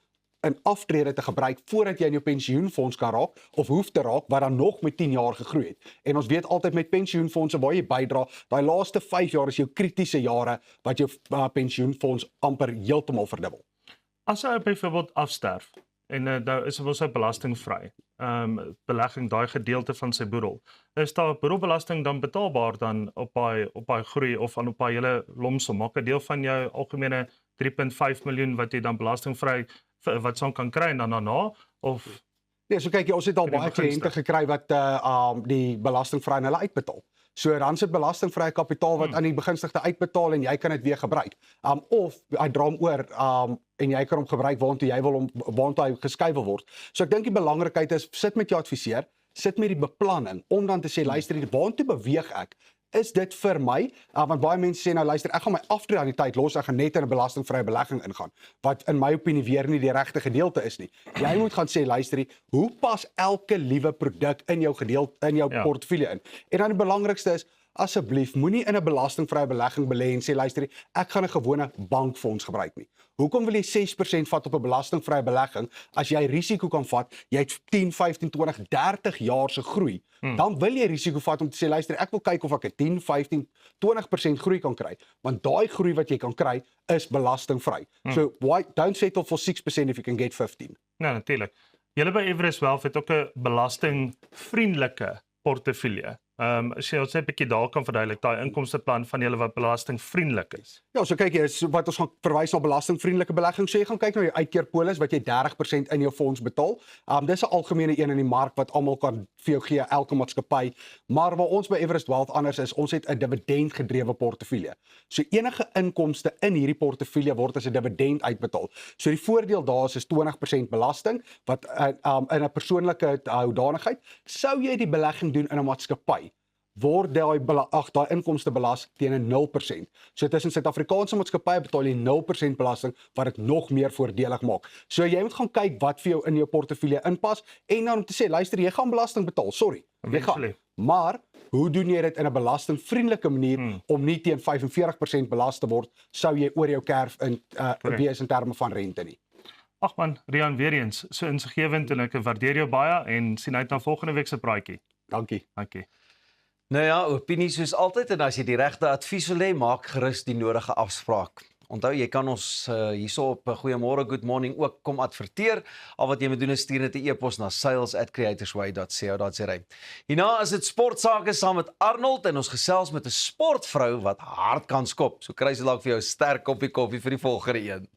'n aftrede te gebruik voordat jy in jou pensioenfonds kan raak of hoef te raak wat dan nog met 10 jaar gegroei het. En ons weet altyd met pensioenfondse waar jy bydra, daai laaste 5 jaar is jou kritiese jare wat jou pensioenfonds amper heeltemal verdubbel. As hy byvoorbeeld afsterf en nou is ons belastingvry. Belegging daai gedeelte van sy boedel. Is daar boedelbelasting dan betaalbaar dan op daai groei of op daai hele lomsom? Maak 'n deel van jou algemene 3.5 miljoen wat jy dan belastingvry wat son kan kry en dan daarna of nee, so kyk jy, ons het al baie kliënte gekry wat die belastingvry aan hulle uitbetaal. So dan sit belastingvrye kapitaal wat aan die begunstigde uitbetaal en jy kan dit weer gebruik. Of hy dra hom oor en jy kan hom gebruik waartoe jy wil waartoe hy geskuif word. So ek dink die belangrikheid is sit met jou adviseur, sit met die beplanning om dan te sê luister, waartoe beweeg ek? is dit vir my? Want baie mense sê nou luister, ek gaan my aftreeannuïteit los, ek gaan net in 'n belastingvrye belegging ingaan, wat in my opinie weer nie die regte gedeelte is nie. Jy moet gaan sê luister, hoe pas elke liewe produk in jou gedeelte in jou portefeulje in? En dan die belangrikste is asseblief moenie in 'n belastingvrye belegging belê en sê luister, ek gaan 'n gewone bankfonds gebruik nie. Hoekom wil jy 6% vat op 'n belastingvrye belegging as jy risiko kan vat? Jy het 10, 15, 20, 30 jaar se groei. Dan wil jy risiko vat om te sê luister, ek wil kyk of ek 'n 10, 15, 20% groei kan kry, want daai groei wat jy kan kry is belastingvry. So why don't settle for 6% if you can get 15? Ja, natuurlik. Julle by Everest Wealth het ook 'n belastingvriendelike portefeulje. As jy ons net 'n bietjie daar kan verduidelik, daai inkomsteplan van julle wat belastingvriendelik is. Ja, so kyk jy, wat ons gaan verwys na belastingvriendelike belegging, so jy gaan kyk na jou uitkeerpolis wat jy 30% in jou fonds betaal. Dis 'n algemene een in die mark wat almal kan vir jou gee, elke maatskappy. Maar waar ons by Everest Wealth anders is, ons het 'n dividendgedrewe portefeulje. So enige inkomste in hierdie portefeulje word as 'n dividend uitbetaal. So die voordeel daar is 20% belasting wat in 'n persoonlike hoedanigheid. Sou jy die belegging doen in 'n maatskappy, word daai inkomste belas teen 'n 0%. So tussen Suid-Afrikaanse maatskappye betaal jy 0% belasting wat dit nog meer voordelig maak. So jy moet gaan kyk wat vir jou in jou portefeulje inpas en dan om te sê luister, jy gaan belasting betaal, sorry. Jy gaan. Maar hoe doen jy dit in 'n belastingvriendelike manier om nie teen 45% belas te word, sou jy oor jou kerf wees in terme van rente nie. Ag man, Rian, weer eens, so insiggewend en ek waardeer jou baie en sien uit na volgende week se praatjie. Dankie. Dankie. Nou ja, opinie soos altyd en as jy die regte advies wil hê, maak gerus die nodige afspraak. Onthou, jy kan ons hierso op Goeiemôre Good Morning ook kom adverteer. Al wat jy moet doen is stuur net 'n e-pos na sales@creatorsway.co.za. Hierna is dit sportsake saam met Arnold en ons gesels met 'n sportvrou wat hard kan skop. So kry sy dalk vir jou 'n sterk koppie koffie vir die volgende een.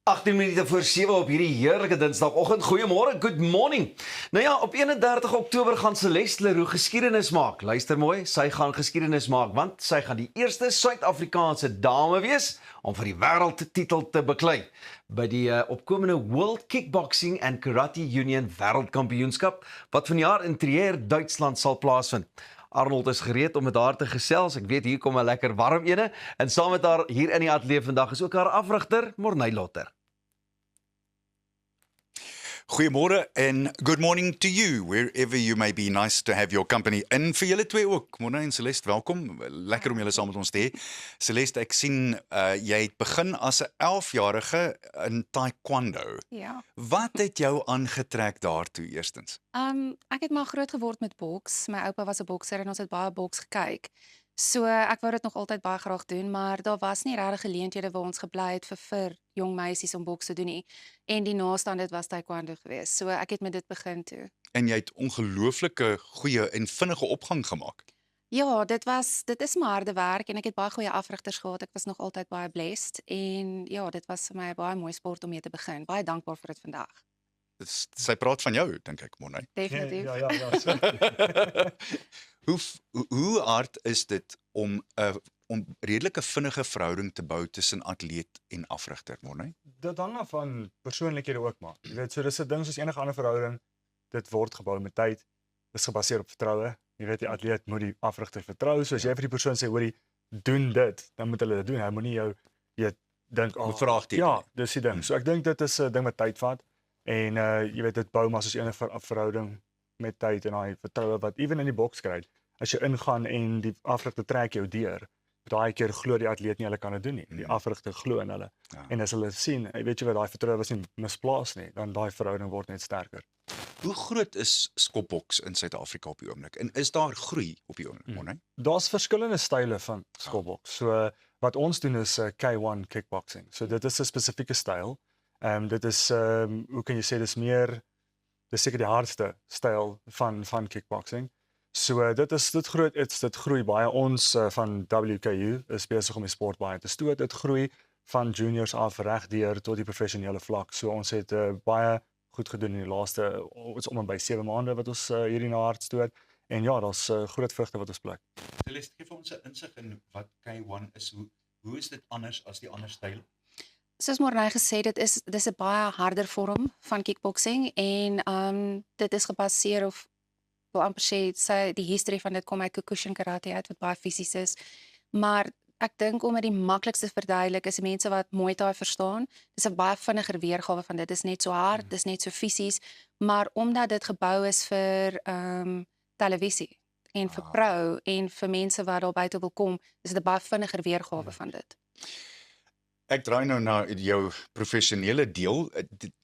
18 minute voor 7 op hierdie heerlike Dinsdagoggend. Goeiemôre, good morning. Nou ja, op 31 Oktober gaan Celeste Leroux geskiedenis maak. Luister mooi, sy gaan geskiedenis maak want sy gaan die eerste Suid-Afrikaanse dame wees om vir die wêreldtitel te beklei by die opkomende World Kickboxing and Karate Union Wêreldkampioenskap wat vanjaar in Trier, Duitsland sal plaasvind. Arnold is gereed om met haar te gesels. Ek weet hier kom 'n lekker warm ene en saam met haar hier in die ateljee vandag is ook haar afrigter, Morney Lotter. Goeiemôre en good morning to you, wherever you may be. Nice to have your company. En vir julle twee ook, Morney en Celeste, welkom. Lekker om julle saam met ons te hê. Celeste, ek sien jy het begin as 'n 11-jarige in taekwondo. Ja. Wat het jou aangetrek daartoe eerstens? Ek het maar groot geword met boks. My oupa was 'n bokser en ons het baie boks gekyk. So ek wou dit nog altyd baie graag doen, maar daar was nie regtig geleenthede waar ons gebly het vir jong meisies om boks te doen nie. En die naaste aan dit was taekwondo geweest. So ek het met dit begin toe. En jy het ongelooflike goeie en vinnige opgang gemaak. Ja, dit is maar harde werk en ek het baie goeie afrigters gehad. Ek was nog altyd baie blessed en ja, dit was vir my 'n baie mooi sport om mee te begin. Baie dankbaar vir dit vandag. Sy praat van jou, dink ek, Morney. Definitief. Ja. Hoe hard is dit om 'n redelike vinnige verhouding te bou tussen atleet en afrigter, Morney? Dit hang af van persoonlikhede ook maar. Jy weet, so dis 'n ding soos enige ander verhouding. Dit word gebou met tyd. Dis gebaseer op vertroue. Jy weet die atleet moet die afrigter vertrou. So as jy vir die persoon sê, hoorie, doen dit, dan moet hulle dit doen. Hy moenie jou dink vraagteken. Ja, dis die ding. So ek dink dit is 'n ding wat tyd vat. En jy weet dit bou maar soos enige verhouding met tyd en daai vertroue wat ewen in die boks kry. As jy ingaan en die afrigter trek jou deur, daai keer glo die atleet nie hulle kan dit doen nie. Die afrigter glo in hulle. Ja. En as hulle sien, weet jy wat, daai vertroue was nie misplaas nie, dan daai verhouding word net sterker. Hoe groot is skopboks in Suid-Afrika op die oomblik? En is daar groei op die oomblik, Morney? Daar's verskillende style van skopboks. So wat ons doen is K1 kickboxing. So dit is 'n spesifieke styl. Dit is hoe kan jy sê dis seker die hardste styl van kickboxing. So dit groei baie. Ons van WKU is besig om die sport baie te stoot. Dit groei van juniors af reg deur tot die professionele vlak. So ons het baie goed gedoen in die laaste om en by 7 maande wat ons hierdie na hard stoot. En ja, daar's groot vrugte wat ons pluk. Celeste, gee vir ons 'n insig in wat K1 is. Hoe is dit anders as die ander style? Soos Morney gesê, dis 'n baie harder vorm van kickboxing en dit is gebaseer of wil amper sê die history van dit kom uit Kyokushin karate uit wat baie fisies is. Maar ek dink om dit die maklikste verduidelik is mense wat Muay Thai verstaan. Dis 'n baie vinniger weergawe van dit. Dis net so hard, dis net so fisies, maar omdat dit gebou is vir televisie en vir pro en vir mense wat daar buite wil kom, is dit 'n baie vinniger weergawe van dit. Ek draai nou na jou professionele deel.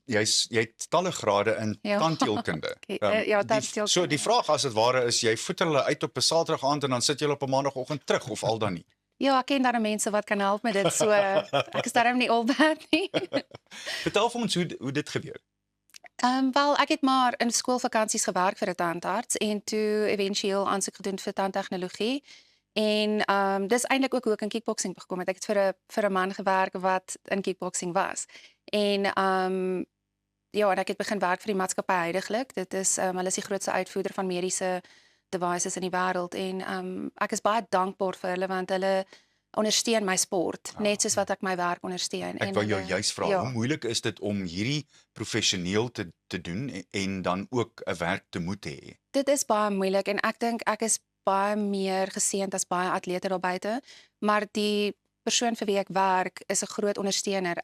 Jy het talle grade in tandheelkunde. Tandheelkunde. So die vraag as dit ware is, jy voet hulle uit op 'n Saterdag aand en dan sit jy op 'n Maandagoggend terug of al dan nie? Ja, ek ken daar mense wat kan help met dit. So ek is daarom nie al bad nie. Vertel vir ons hoe dit gebeur. Wel, ek het maar in skoolvakansies gewerk vir 'n tandarts en toe éventueel aansoek gedoen vir tandtegnologie. En dis eintlik ook hoe ek in kickboxing gekom het. Ek het vir 'n man gewerk wat in kickboxing was. En en ek het begin werk vir die maatskappy heidaglik. Dit is hulle is die grootste uitvoerder van mediese devices in die wêreld en ek is baie dankbaar vir hulle want hulle ondersteun my sport net soos wat ek my werk ondersteun. Ek wou jou juist vra, hoe moeilik is dit om hierdie professioneel te doen en dan ook 'n werk te moet hê? Dit is baie moeilik en ek dink ek is baie meer geseënd as baie atlete daar buite, maar die persoon vir wie ek werk is 'n groot ondersteuner.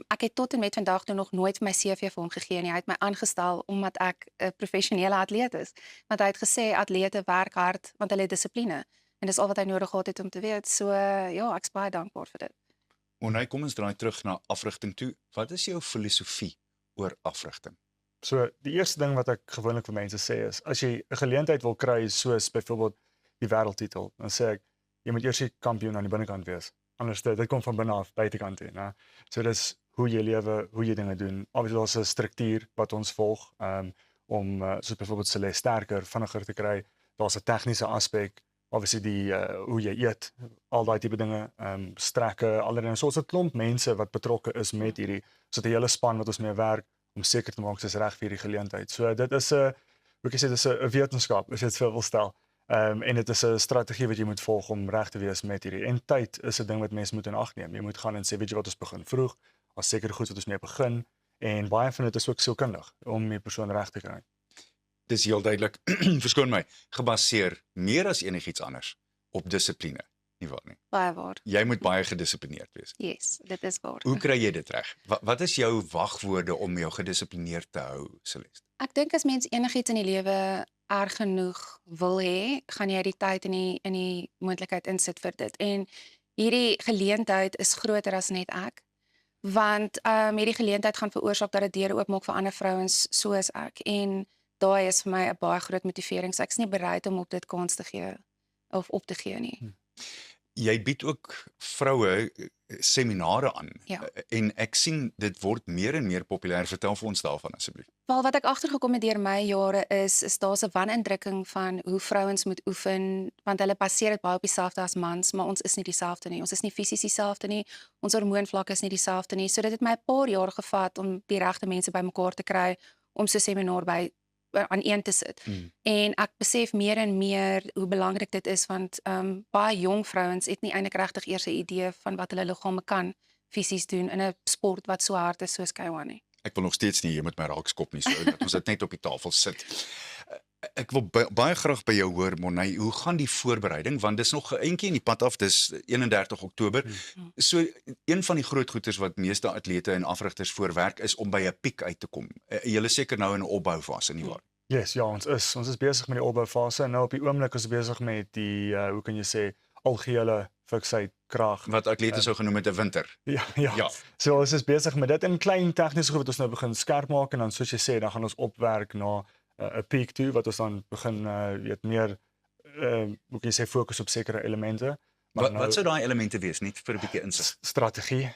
Ek het tot en met vandag toe nog nooit vir my CV vir hom gegee nie. Hy het my aangestel omdat ek 'n professionele atleet is. Want hy het gesê atlete werk hard want hulle het dissipline en dis al wat hy nodig gehad het om te weet. So ja, ek's baie dankbaar vir dit. Morney, kom ons draai terug na afrigting toe. Wat is jou filosofie oor afrigting? So die eerste ding wat ek gewoonlik vir mense sê is as jy 'n geleentheid wil kry soos byvoorbeeld die wêreldtitel, dan sê ek jy moet eers die kampioen aan die binnekant wees. Anders dit kom van binne af buitekant toe, né? So dis hoe jy lewe, hoe jy dinge doen. Obviously daar's 'n struktuur wat ons volg om soos byvoorbeeld Celeste sterker, vinniger te kry. Daar's 'n tegniese aspek obviously die hoe jy eet, al daai tipe dinge, strekke, allerlei. So ons het 'n klomp mense wat betrokke is met hierdie, so 'n hele span wat ons mee werk om seker te maak dis reg vir hierdie geleentheid. So dit is 'n hoe kan ek sê, dis 'n wetenskap, as jy dit so wil stel. En dit is 'n strategie wat jy moet volg om reg te wees met hierdie. En tyd is 'n ding wat mense moet in ag neem. Jy moet gaan en sê, weet jy wat, ons begin vroeg, as seker goed wat ons mee begin, en baie van dit is ook sielkundig om die persoon reg te kry. Dis heel duidelik, verskoon my, gebaseer meer as enigiets anders op dissipline, nie waar nie? Baie waar. Jy moet baie gedissiplineerd wees. Yes, dit is waar. Hoe kry jy dit reg? Wat is jou wagwoorde om jou gedissiplineerd te hou, Celeste? Ek dink as mens enigiets in die lewe erg genoeg wil hê, gaan jy die tyd en die moontlikheid insit vir dit. En hierdie geleentheid is groter as net ek, want hierdie geleentheid gaan veroorsaak dat dit deure oopmaak vir ander vrouens soos ek. En daai is vir my 'n baie groot motivering. So ek is nie bereid om op dit kans te gee of op te gee nie. Jy bied ook vroue seminare aan. Ja. En ek sien dit word meer en meer populêr. Vertel vir ons daarvan asseblief. Wel, wat ek agtergekom het deur my jare is daar 'n wanindrukking van hoe vrouens moet oefen, want hulle baseer dit baie op dieselfde as mans, maar ons is nie dieselfde nie. Ons is nie fisies dieselfde nie. Ons hormoonvlakke is nie dieselfde nie. So dit het my 'n paar jaar gevat om die regte mense bymekaar te kry om so 'n seminar aan een te sit. En ek besef meer en meer hoe belangrik dit is, want baie jong vrouens het nie eintlik regtig eers 'n idee van wat hulle liggame kan fisies doen in 'n sport wat so hard is soos K1 nie. Ek wil nog steeds nie hier met my raakskop nie, so dat ons dit net op die tafel sit. Ek wil baie graag by jou hoor, Monay, hoe gaan die voorbereiding, want dis nog 'n entjie in die pad af, dis 31 Oktober. So een van die groot goeters wat meeste atlete en afrigters voorwerk is om by 'n piek uit te kom. Julle seker nou in 'n opboufase, nie waar? Yes, ja, ons is besig met die opboufase en nou op die oomblik is ons besig met die hoe kan jy sê, algehele fiksheid krag wat atlete sou genoem het 'n winter. Ja. So ons is besig met dit in klein tegniese goed wat ons nou begin skerp maak en dan soos jy sê, dan gaan ons opwerk na 'n peak toe wat ons dan begin weet meer hoe kan jy sê, fokus op sekere elemente. Wat sou daai elemente wees, net vir 'n bietjie insig? Strategie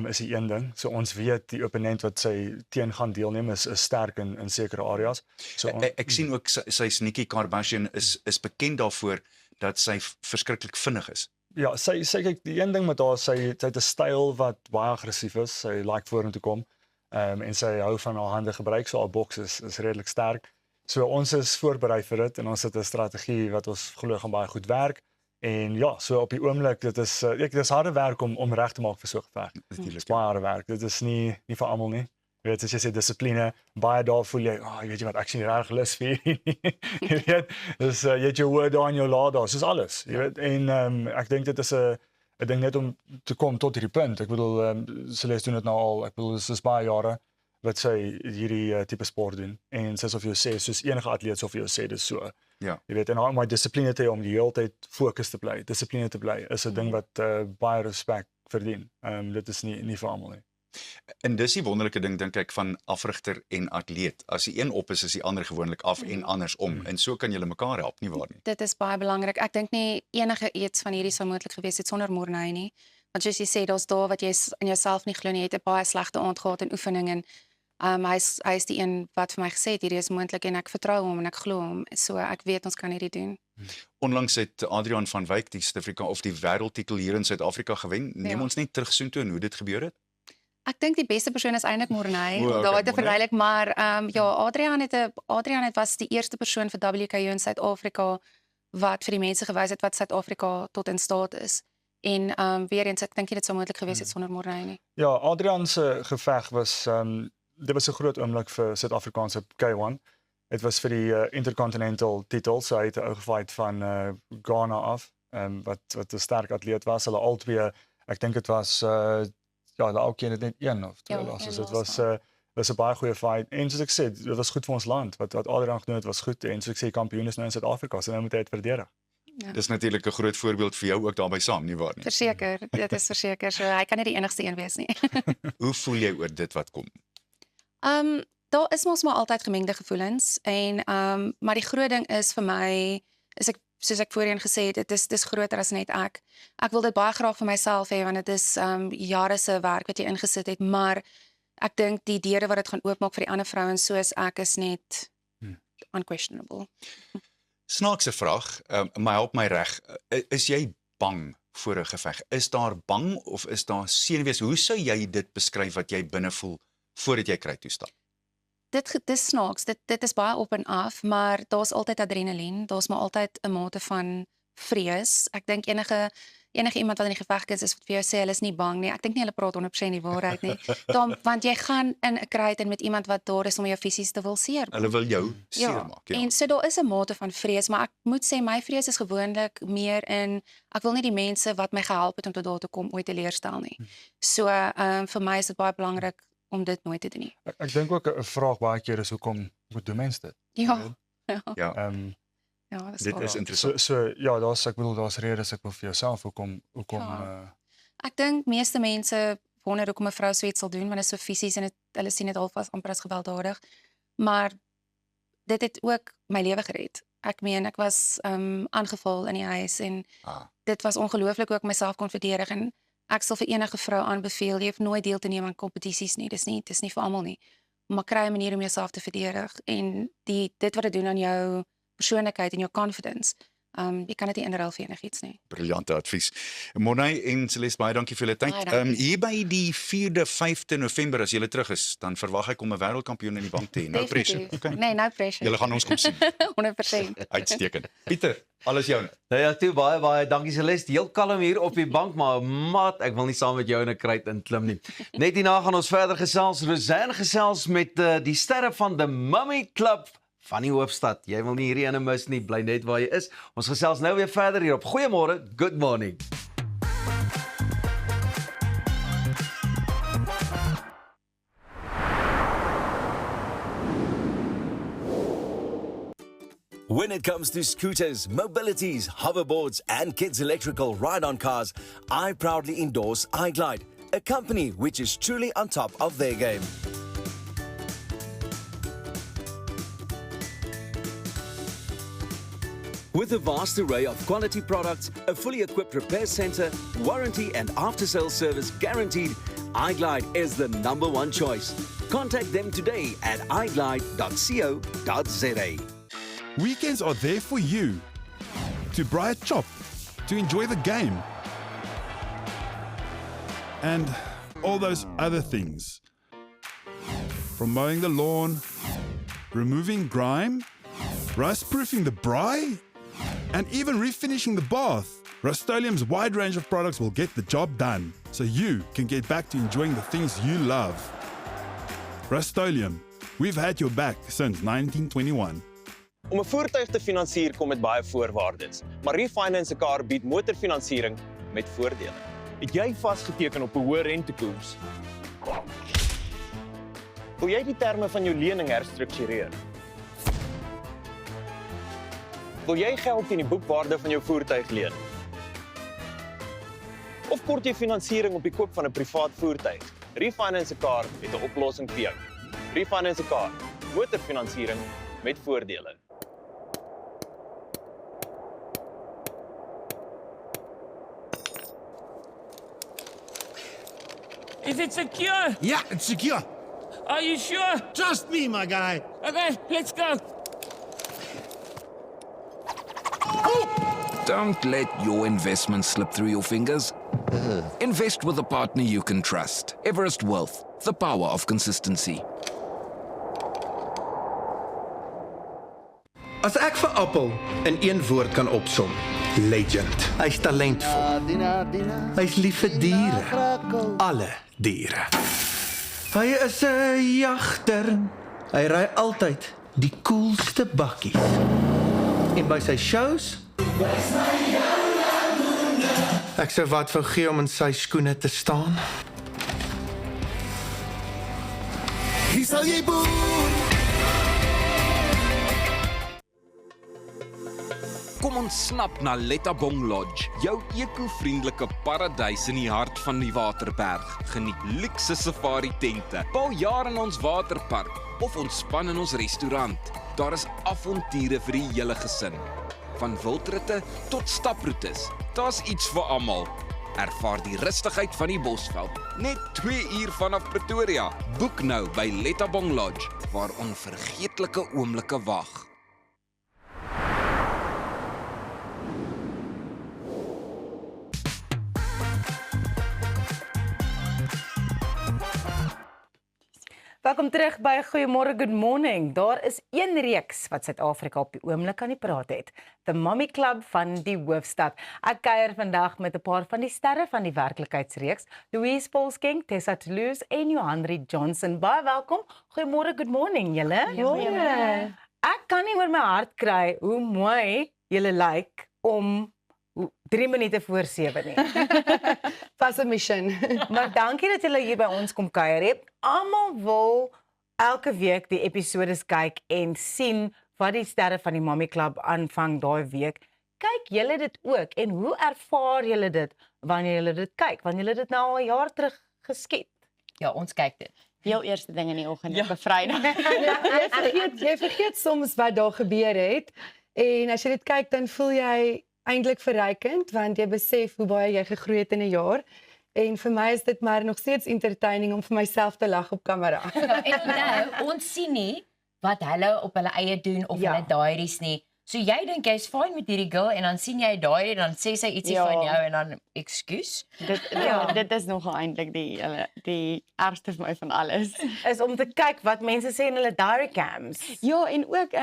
is die een ding. So ons weet die opponent wat sy teen gaan deelneem is sterk in sekere areas. So ek sien ook sy's Nikki Kardashian is bekend daarvoor dat sy verskriklik vinnig is. Ja, sy kyk, die een ding met haar, sy het 'n styl wat baie aggressief is. Sy like vorentoe kom. En sy hou van haar hande gebruik, so haar boks is redelik sterk. So ons is voorberei vir dit en ons het 'n strategie wat ons glo gaan baie goed werk. En ja, so op die oomblik, dit is harde werk om reg te maak vir so 'n geveg. Dit is baie harde werk. Dit is nie vir almal nie. Jy weet, as jy sê dissipline, baie daar voel jy, weet jy wat, ek sien regtig lus vir hierdie. Jy weet, dis jy het jou word on jou law daar, soos alles. Jy weet, en ek dink dit is 'n ding net om te kom tot hierdie punt. Ek bedoel, Celeste doen dit nou al, ek bedoel, dit is baie jare wat sy hierdie tipe sport doen. En soos of jy sê, soos enige atleet sou vir jou sê, dis so. Ja. Jy weet, en om my dissipline te hê, om die hele tyd fokus te bly, dissipline te bly, is 'n ding wat baie respek verdien. Dit is nie vir almal nie. En dis die wonderlike ding, dink ek, van afrigter en atleet. As die een op is die ander gewoonlik af en andersom. En so kan julle mekaar help, nie waar nie? Dit is baie belangrik. Ek dink nie enige iets van hierdie sou moontlik gewees het sonder Morney nie. Want soos jy sê, daar's daar wat jy in jouself nie glo nie. Jy het 'n baie slegte aand gehad in oefening en hy is die een wat vir my gesê het hierdie is moontlik en ek vertrou hom en ek glo hom. So ek weet ons kan hierdie doen. Onlangs het Adrian van Wyk die Suid-Afrika of die wêreldtitel hier in Suid-Afrika gewen. Neem ons net terug soontoe en hoe dit gebeur het. Ek dink die beste persoon is eintlik Morney, okay, daar te verduidelik, maar ja, Adrian was die eerste persoon vir WKU in Suid-Afrika wat vir die mense gewys het wat Suid-Afrika tot in staat is. En weer eens, ek dink nie dit sou moontlik gewees het sonder Morney nie. Ja, Adrian se geveg was dit was 'n groot oomblik vir Suid-Afrikaanse K1. Dit was vir die intercontinental titel, so hy het 'n ou gefight van Ghana af, wat 'n sterk atleet was. Hulle albei, ek dink dit was hulle alkeen het net een of twee losses. Dit was 'n baie goeie fight. En soos ek sê, dit was goed vir ons land. Wat Adrian gedoen het was goed. En soos ek sê, kampioen is nou in Suid-Afrika, so nou moet hy dit verdedig. Ja. Dis natuurlik 'n groot voorbeeld vir jou ook daarbey saam, nie waar nie? Verseker, dit is verseker. So hy kan nie die enigste een wees nie. Hoe voel jy oor dit wat kom? Daar is mos maar altyd gemengde gevoelens en maar die groot ding is vir my soos ek voorheen gesê het, dit is groter as net ek. Ek wil dit baie graag vir myself hê want dit is jare se werk wat jy ingesit het, maar ek dink die deure wat dit gaan oopmaak vir die ander vrouens soos ek is net unquestionable. Snaakse vraag, maar help my reg. Is jy bang voor 'n geveg? Is daar bang of is daar senuwees? Hoe sou jy dit beskryf wat jy binne voel voordat jy kry toestap? Dit is snaaks, dit is baie op en af, maar daar's altyd adrenalien, daar's maar altyd 'n mate van vrees. Ek dink enige iemand wat in die geveg is wat vir jou sê hulle is nie bang nie. Ek dink nie hulle praat 100% die waarheid nie. Want jy gaan in 'n kruit in met iemand wat daar is om jou fisies te wil seermaak. Hulle wil jou seermaak, ja. En so daar is 'n mate van vrees, maar ek moet sê my vrees is gewoonlik meer in ek wil nie die mense wat my gehelp het om tot daar te kom ooit teleurstel nie. So vir my is dit baie belangrik om dit nooit te doen nie. Ek dink ook 'n vraag baie keer is hoekom doen mense dit? Ja. Ja, dit is interessant. So ja, ek bedoel daar's redes ek wil vir jouself hoekom Ek dink meeste mense wonder hoekom 'n vrou so iets sal doen want dit is so fisies en hulle sien dit half as amper as gewelddadig. Maar dit het ook my lewe gered. Ek meen ek was aangeval in die huis en dit was ongelooflik hoe ek myself kon verdedig en ek sal vir enige vrou aanbeveel jy hoef nooit deel te neem aan kompetisies nie. Dis nie vir almal nie. Maar kry 'n manier om jouself te verdedig en dit wat dit doen aan jou persoonlikheid en jou confidence. Jy kan dit nie inruil vir enigiets nie. Briljante advies. Monay en Celeste, baie dankie vir julle tyd. Hier by die 4de, 5de November as julle terug is, dan verwag ek om 'n wêreldkampioen in die bank te hê. No pressure. Okay. Nee, no pressure. Julle gaan ons kom sien. 100%. Uitstekend. Pieter, alles joune. Nou ja, toe baie dankie Celeste. Heel kalm hier op die bank, maar mat, ek wil nie saam met jou in 'n kruit inklim nie. Net hierna gaan ons verder gesels. Rosanne gesels met die sterre van the Mummy Club van die Hoofstad. Jy wil nie hierdie ene mis nie, bly net waar jy is. Ons gesels nou weer verder hier op Goeiemôre, good morning. When it comes to scooters, mobilities, hoverboards, and kids' electrical ride-on cars, I proudly endorse iGlide, a company which is truly on top of their game. With a vast array of quality products, a fully equipped repair center, warranty and after-sales service guaranteed, iGlide is the #1 choice. Contact them today at iglide.co.za. Weekends are there for you. To braai a chop, to enjoy the game, and all those other things. From mowing the lawn, removing grime, rust-proofing the braai, and even refinishing the bath. Rust-Oleum's wide range of products will get the job done, so you can get back to enjoying the things you love. Rust-Oleum, we've had your back since 1921. Om 'n voertuig te finansier kom met baie voorwaardes, maar Refinance 'n Car bied motorfinansiering met voordele. Het jy vasgeteken op 'n hoë rentekoers? Wil jy die terme van jou lening herstruktureer? Wil jy geld teen die boekwaarde van jou voertuig leen? Of kort jy finansiering op die koop van 'n privaat voertuig? Refinance 'n Car het 'n oplossing vir jou. Refinance 'n Car, motorfinansiering met voordele. Is it secure? Yeah, it's secure. Are you sure? Trust me, my guy. Okay, let's go. Don't let your investment slip through your fingers. Invest with a partner you can trust. Everest Wealth, the power of consistency. As ek vir Appel in een woord kan opsom, legend. Hy's talentvol. Hy's lief vir diere. Alle diere. Hy is 'n jagter. Hy ry altyd die coolste bakkies. En by sy shows ek sou wat wou gee om in sy skoene te staan. Hier sal jy boer. Kom ontsnap na Lettabong Lodge, jou eco-vriendelike paradys in die hart van die Waterberg. Geniet luukse safari tente, bou jaar in ons waterpark of ontspan in ons restaurant. Daar is avonture vir die hele gesin. Van wildritte tot staproetes, daar's iets vir almal. Ervaar die rustigheid van die Bosveld, net 2 uur vanaf Pretoria. Boek nou by Lettabong Lodge, waar onvergeetlike oomblikke wag. Welkom terug by Goeiemôre Good Morning. Daar is een reeks wat Suid-Afrika op die oomblik aan die praat het. The Mommy Club van die hoofstad. Ek kuier vandag met 'n paar van die sterre van die werklikheidsreeks, Louise Paulsking, Tessa Toulouse en Johanri Johnson. Baie welkom. Goeiemôre Good Morning julle. Goeiemôre. Ek kan nie oor my hart kry hoe mooi julle lyk om 3 minute voor 7 nie. Was 'n mission. Maar dankie dat julle hier by ons kom kuier het. Almal wil elke week die episodes kyk en sien wat die sterre van die Mommy Club aanvang daai week. Kyk julle dit ook en hoe ervaar julle dit wanneer julle dit kyk? Want julle dit nou al 'n jaar terug geskiet. Ja, ons kyk dit. Heel eerste ding in die oggend op 'n Vrydag. Jy vergeet soms wat daar gebeur het en as jy dit kyk dan voel jy eintlik verrykend want jy besef hoe baie jy gegroei het in 'n jaar. En vir my is dit maar nog steeds entertaining om vir myself te lag op kamera. Ja, en nou, ons sien nie wat hulle op hulle eie doen of hulle diaries nie. So jy dink jy's fine met hierdie girl en dan sien jy daai en dan sê sy ietsie van jou en dan ekskuus. Dit is nogal eintlik die ergste vir my van alles. Is om te kyk wat mense sê in hulle diary cams. Ja, en ook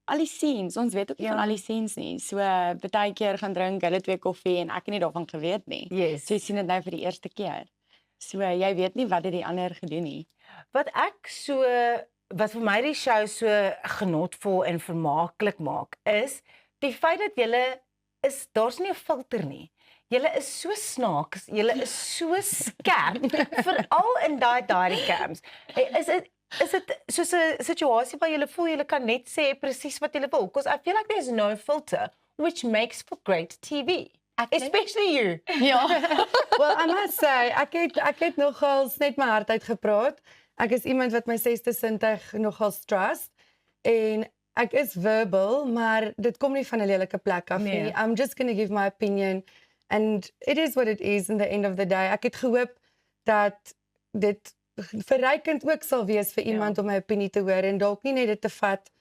al die scenes, ons weet ook nie van al die scenes nie. So baie keer gaan drink hulle 2 koffie en ek het nie daarvan geweet nie. Yes. So jy sien dit nou vir die eerste keer. So jy weet nie wat het die ander gedoen nie. Wat vir my die show so genotvol en vermaaklik maak is die feit dat julle daar's nie 'n filter nie. Julle is so snaaks, julle is so skerp, veral in daai diary cams. Is dit soos 'n situasie waar julle voel julle kan net sê presies wat julle wil? Because I feel like there's no filter, which makes for great TV. Especially you. Ja. Well, I must say, ek het nogals net my hart uitgepraat. Ek is iemand wat my 6de sintuig nogals trust en ek is verbal, maar dit kom nie van 'n lelike plek af nie. I'm just going to give my opinion and it is what it is in the end of the day. Ek het gehoop dat dit verrykend ook sal wees vir iemand om my opinie te hoor en dalk nie net dit te vat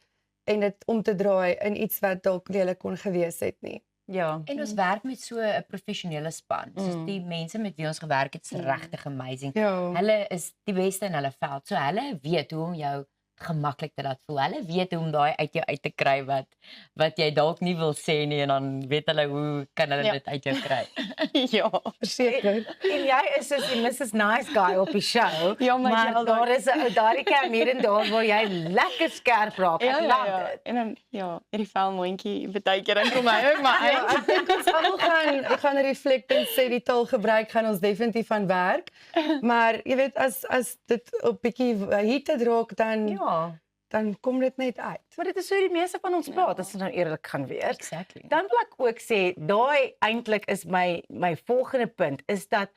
en dit om te draai in iets wat dalk lelik kon gewees het nie. Ja. En ons werk met so 'n professionele span. Soos die mense met wie ons gewerk het, is regtig amazing. Ja. Hulle is die beste in hulle veld. So hulle weet hoe om jou gemaklik te laat voel. Hulle weet hoe om daai uit jou uit te kry wat jy dalk nie wil sê nie en dan weet hulle hoe kan hulle dit uit jou kry. Ja, verseker. En jy is soos die Mrs. Nice Guy op die show. Ja, maar daar is 'n daai cam hier en daar waar jy lekker skerp raak. Ek love dit. En dan hierdie vuilmondjie baie keer dan kom hy ook maar uit. Ek dink ons almal gaan reflect en sê die taalgebruik gaan ons definitief van werk. Maar jy weet as dit op bietjie heated raak dan kom dit net uit. Maar dit is so die meeste van ons praat as ons nou eerlik gaan wees. Exactly. Dan wil ek ook sê daai eintlik is my volgende punt is dat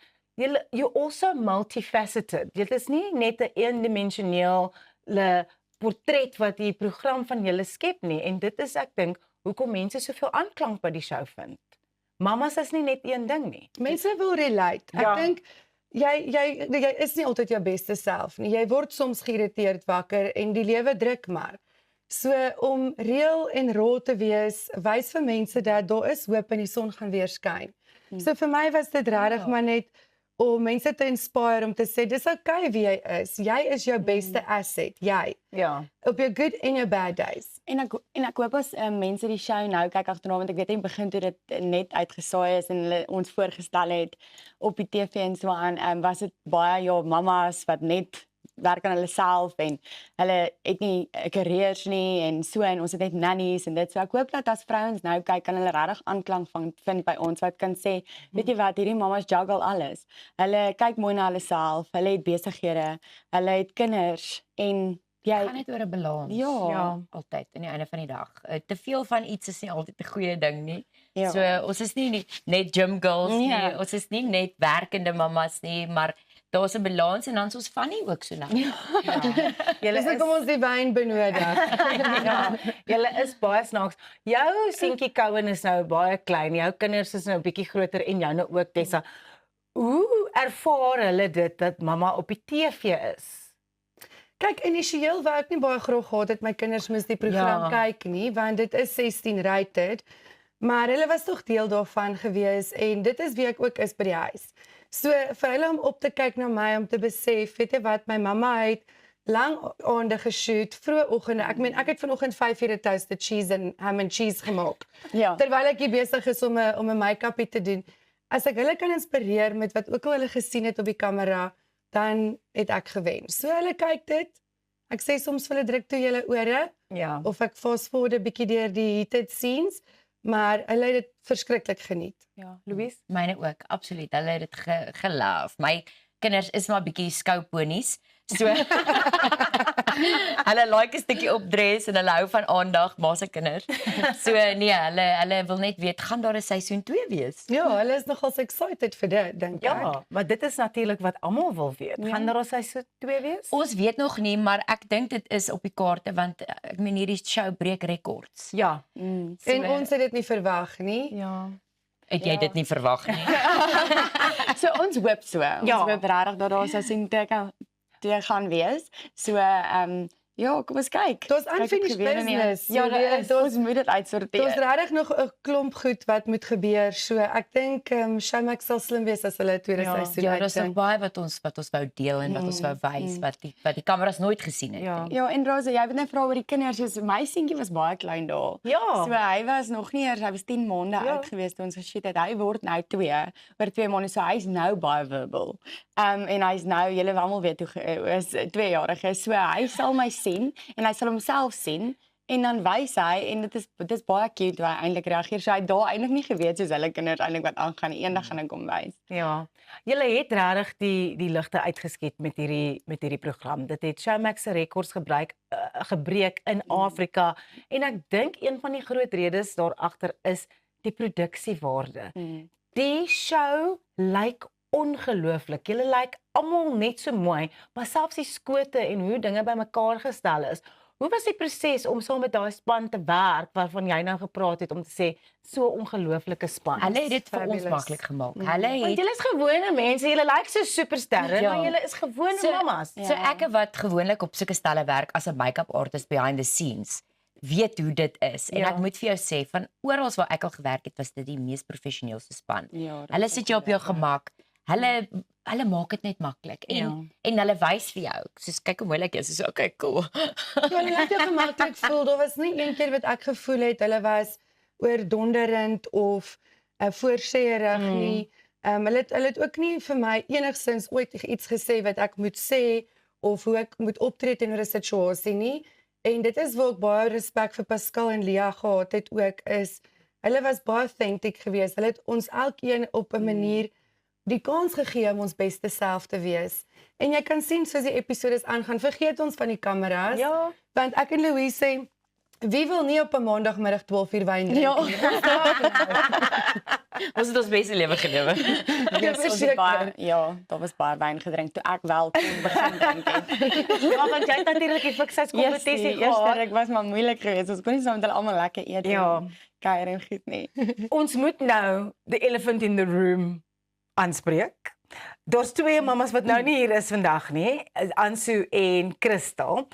you also multifaceted. Dit is nie net 'n eendimensionele portret wat die program van julle skep nie en dit is ek dink hoekom mense soveel aanklank by die show vind. Mamas is nie net een ding nie. Mense wil relate. Ek dink jy is nie altyd jou beste self nie. Jy word soms geïrriteerd wakker en die lewe druk maar. So om reël en raw te wees, wys vir mense dat daar is hoop en die son gaan weer skyn. So vir my was dit regtig maar net om mense te inspire om te sê dis okay wie jy is. Jy is jou beste asset, jy. Ja. Op your good and your bad days. En ek hoop as mense die show nou kyk agterna want ek weet in die begin toe dit net uitgesaai is en hulle ons voorgestel het op die TV en so aan, was dit baie mamas wat net werk aan hulle self en hulle het nie careers nie en so en ons het net nannies en dit so ek hoop dat as vrouens nou kyk kan hulle regtig aanklank vind by ons wat kan sê weet jy wat hierdie mamas juggle alles. Hulle kyk mooi na hulle self, hulle het besighede, hulle het kinders en jy gaan net oor 'n balans. Ja, altyd aan die einde van die dag. Te veel van iets is nie altyd 'n goeie ding nie. Ja. So ons is nie net gym girls nie. Ons is nie net werkende mamas nie, maar daar's 'n balans en dan is ons funny ook so nou. Julle is kom ons die wyn benodig. Julle is baie snaaks. Jou seentjie Cohen is nou baie klein. Jou kinders is nou 'n bietjie groter en jou nou ook Tessa. Hoe ervaar hulle dit dat mamma op die TV is? Kyk, initieel wou ek nie baie graag gehad het my kinders moes die program kyk nie, want dit is 16 rated. Maar hulle was tog deel daarvan gewees en dit is wie ek ook is by die huis. So vir hulle om op te kyk na my om te besef, weet jy wat, my mamma het lang aande geshoot, vroeë oggende. Ek meen ek het vanoggend 5 ure toasted cheese en ham and cheese gemaak. Ja. Terwyl ek hier besig is om 'n make-upie te doen. As ek hulle kan inspireer met wat ook al hulle gesien het op die kamera, dan het ek gewen. So hulle kyk dit. Ek sê soms vir hulle druk toe julle ore. Ja. Of ek fast forward 'n bietjie deur die heated scenes, maar hulle het dit verskriklik geniet. Ja, Louise? Myne ook, absoluut. Hulle het dit geloof. My kinders is maar bietjie skouponies. So hulle like 'n stukkie opdres en hulle hou van aandag, maar se kinders. So nee, hulle wil net weet, gaan daar 'n seisoen 2 wees? Ja, hulle is nogal excited vir dit, dink ek. Ja, maar dit is natuurlik wat almal wil weet. Gaan daar 'n seisoen 2 wees? Ons weet nog nie, maar ek dink dit is op die kaarte want ek meen hierdie show breek rekords. Ja. En ons het dit nie verwag nie. Ja. Het jy dit nie verwag nie? So ons hoop so. Ons Ja. hoop regtig dat daar seisoen 2 gaan wees. So ja, kom ons kyk. Daar's Kyk wat unfinished gebeur in die- business. Ja, daar is. Ons moet dit uitsorteer. Daar's regtig nog 'n klomp goed wat moet gebeur. So ek dink Showmax sal slim wees as hulle 'n tweede seisoen Ja, daar's nog uitbring. baie wat ons wou deel en wat ons wou wys wat die kameras nooit gesien het. Ja. Ja, en Rosa, jy het net vra oor die kinders. So my seentjie was baie klein daar. Ja. So hy was nog nie eers, hy was 10 maande oud gewees toe ons geshoot het. Hy word nou 2, oor 2 maande, so hy's nou baie verbal. En hy's nou, julle almal weet hoe is 2-jarige. So hy sal my sien en hy sal homself sien. En dan wys hy en dit is baie cute hoe hy eintlik reageer. So hy het daar eintlik nie geweet soos hulle kinders eintlik wat aangaan nie. Eendag gaan ek hom wys. Ja. Julle het regtig die ligte uitgeskiet met hierdie program. Dit het Showmax se rekords gebreek in Afrika en ek dink een van die groot redes daar agter is die produksiewaarde. Die show lyk ongelooflik. Julle lyk almal net so mooi, maar selfs die skote en hoe dinge bymekaar gestel is. Hoe was die proses om saam met daai span te werk waarvan jy nou gepraat het om te sê so ongelooflike span? Hulle het dit vir ons maklik gemaak. Hulle het Want julle is gewone mense, julle lyk so supersterre, maar julle is gewone mammas. So ek wat gewoonlik op sulke stelle werk as 'n make-up artist behind the scenes, weet hoe dit is. En ek moet vir jou sê, van oral waar ek al gewerk het, was dit die mees professioneelste span. Hulle sit jou op jou gemak. Hulle maak dit net maklik en hulle wys vir jou. Soos kyk hoe mooi lyk jy. Soos okay, cool. Ja, hulle laat jou gemaklik voel. Daar was nie een keer wat ek gevoel het hulle was oordonderend of voorsêerig nie. Hulle het ook nie vir my enigsins ooit iets gesê wat ek moet sê of hoe ek moet optree teenoor 'n situasie nie. En dit is waar ek baie respek vir Pascal en Lia gehad het ook is hulle was baie authentic geweest. Hulle het ons elkeen op 'n manier die kans gegee om ons beste self te wees. En jy kan sien soos die episodes aangaan, vergeet ons van die kameras. Ja. Want ek en Louise sê, wie wil nie op 'n maandagmiddag 12 uur wyn drink nie? Ons het ons beste lewe gelewe. Ons het baie, daar was baie wyn gedrink toe ek wel kon begin drink het. Ja, want jy het natuurlik die fiksheidskompetesie Eerste gehad. ruk was maar moeilik geweest. Ons kon nie saam met hulle almal lekker eet en kuier en goed nie. Ons moet nou the elephant in the room aanspreek. Daar's 2 mammas wat nou nie hier is vandag nie, Ansu en Crystal.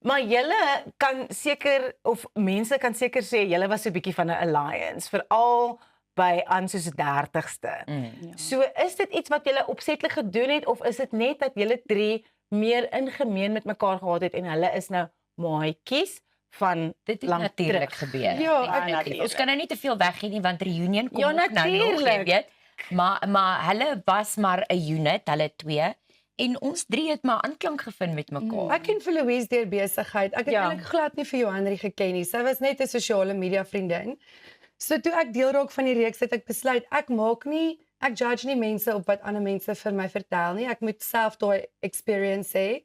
Maar julle kan seker of mense kan seker sê julle was so 'n bietjie van 'n alliance, veral by Ansu se 30ste. So is dit iets wat julle opsetlik gedoen het of is dit net dat julle 3 meer ingemeen met mekaar gehad het en hulle is nou maatjies van dit het natuurlik gebeur. Ja, ons kan nou nie te veel weggee nie want reunion kom Ja, ook nou nog, jy natuurlijk. weet. Maar hulle was maar 'n unit, hulle 2 en ons 3 het maar aanklank gevind met mekaar. Ek ken vir Louise deur besigheid. Ek het eintlik glad nie vir Johanri geken nie. Sy was net 'n sosiale media vriendin. So toe ek deel raak van die reeks het ek besluit ek judge nie mense op wat ander mense vir my vertel nie. Ek moet self daai experience hê.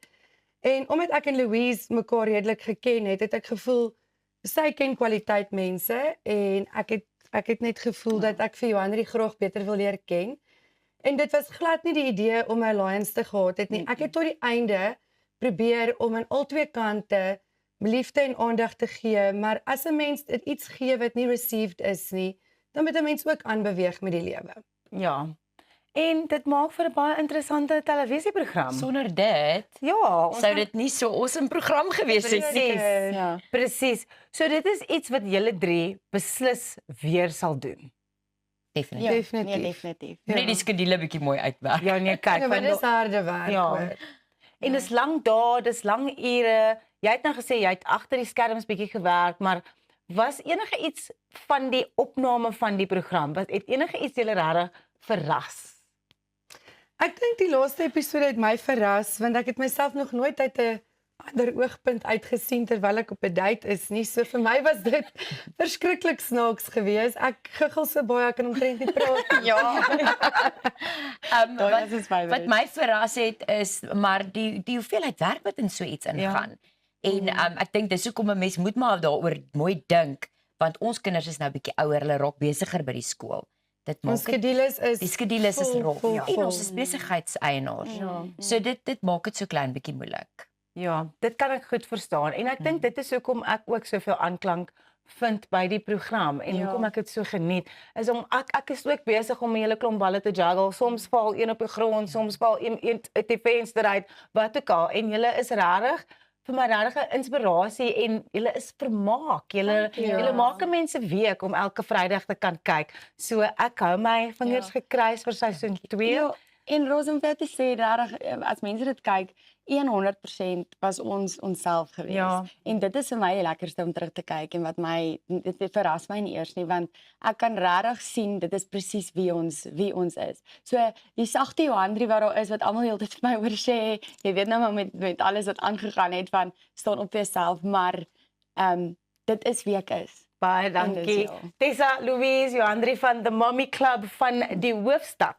En omdat ek en Louise mekaar redelik geken het, het ek gevoel sy ken kwaliteit mense en ek het net gevoel dat ek vir Johanri graag beter wil leer ken. En dit was glad nie die idee om 'n alliance te gehad het nie. Ek het tot die einde probeer om aan albei kante liefde en aandag te gee, maar as 'n mens dit iets gee wat nie received is nie, dan moet 'n mens ook aanbeweeg met die lewe. Ja. En dit maak vir 'n baie interessante televisieprogram. Sonder dit sou dit nie so awesome program gewees het nie. Presies. So dit is iets wat julle 3 beslis weer sal doen. Definitief. Ja, Definitief. Nee, definitief. Net die skedule bietjie mooi uitwerk. Ja, nee, kyk, Ja, maar dis harde werk, hoor. En dis lang dae, dis lang ure. Jy het nou gesê jy het agter die skerms bietjie gewerk, maar was enige iets van die opname van die program, het enige iets julle regtig verras? Ek dink die laaste episode het my verras want ek het myself nog nooit uit 'n ander oogpunt uitgesien terwyl ek op 'n date is nie. So vir my was dit verskriklik snaaks geweest. Ek giggel so baie ek kan omtrent nie praat. Ja. Wat my verras het is maar die hoeveelheid werk wat in so iets ingaan. En ek dink dis hoekom 'n mens moet maar daaroor mooi dink want ons kinders is nou bietjie ouer, hulle raak besigger by die skool. Dit maak ons skedules is die skedules is vol, rop. vol, Ja. vol. En ons is besigheidseienaars. So dit maak dit so klein bietjie moeilik. Ja, dit kan ek goed verstaan. En ek dink dit is hoekom ek ook soveel aanklank vind by die program en hoekom ek dit so geniet is om ek is ook besig om 'n hele klomp balle te juggle. Soms val een op die grond, soms val een uit die venster uit, wat ook al. En julle is regtig vir my regtig 'n inspirasie en julle is vermaak. Julle maak mense week om elke Vrydag te kan kyk. So ek hou my vingers gekruis vir seisoen 2. Ja, en Rosa, om vir te sê regtig as mense dit kyk, 100% was ons onsself geweest. Ja. En dit is vir my die lekkerste om terug te kyk en wat my dit verras my nie eers nie want ek kan regtig sien dit is presies wie ons is. So die sagte Johanri wat daar is wat almal heeltyd vir my oor sê, jy weet nou maar met alles wat aangegaan het van staan op vir jouself, maar dit is wie ek is. Baie dankie. Tessa Louise Johanri van the Mommy Club van die Hoofstad.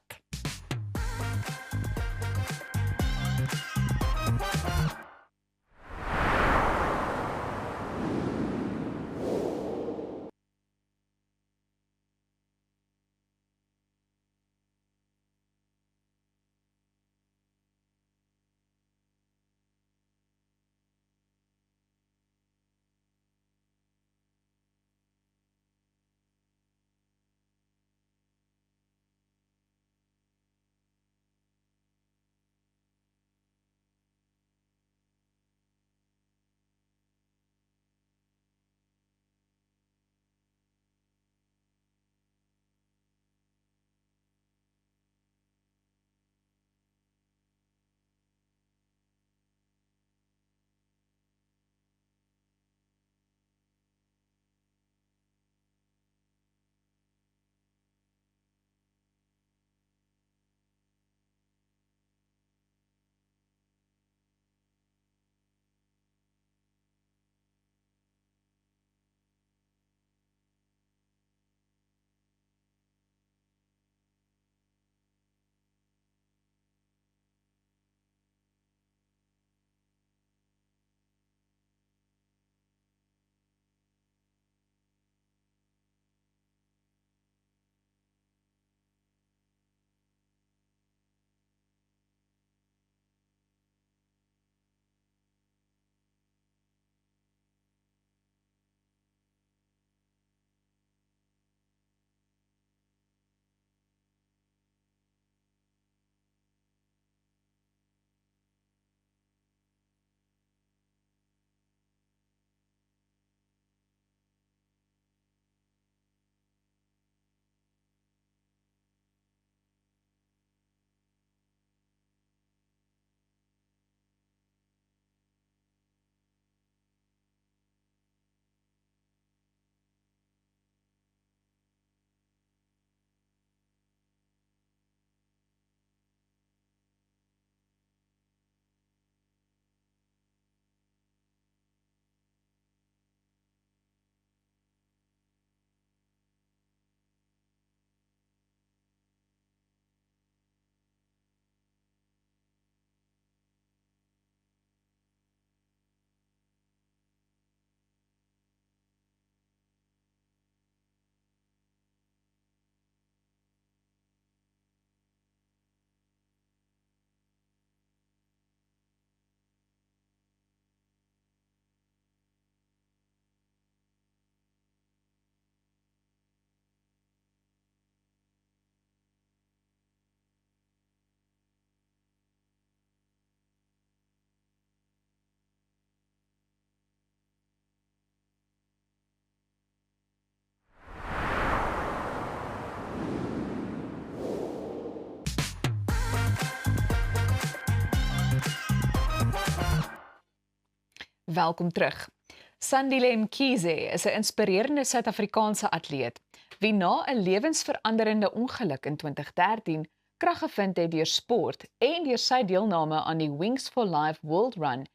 Welkom terug. Sandile Mkhize is 'n inspirerende Suid-Afrikaanse atleet wie na 'n lewensveranderende ongeluk in 2013 krag gevind het deur sport en deur sy deelname aan die Wings for Life World Run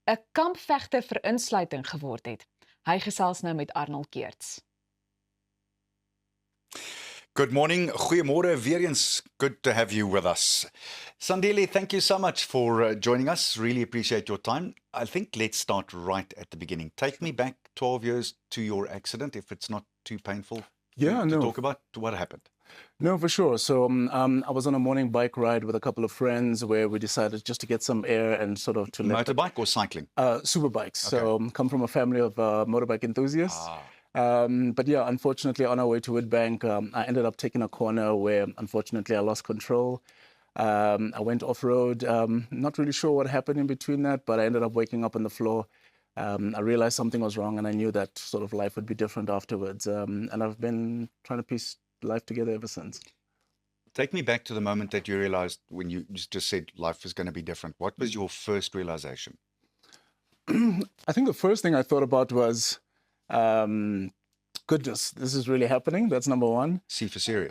'n kampvegter vir insluiting geword het. Hy gesels nou met Arnold Keerts. Good morning. Goeiemôre weer eens. Good to have you with us. Sandile, thank you so much for joining us. Really appreciate your time. I think let's start right at the beginning. Take me back 12 years to your accident, if it's not too painful to talk about. What happened? No, for sure. So I was on a morning bike ride with a couple of friends where we decided just to get some air and sort of to motorbike or cycling? Super bikes. Okay. So come from a family of motorbike enthusiasts. But yeah, unfortunately, on our way to Woodbank, I ended up taking a corner where, unfortunately, I lost control. I went off-road, not really sure what happened in between that, but I ended up waking up on the floor. I realized something was wrong, and I knew that sort of life would be different afterwards. And I've been trying to piece life together ever since. Take me back to the moment that you realized when you just said life is going to be different. What was your first realization? I think the first thing I thought about was, goodness, this is really happening. That's number one. See for serious.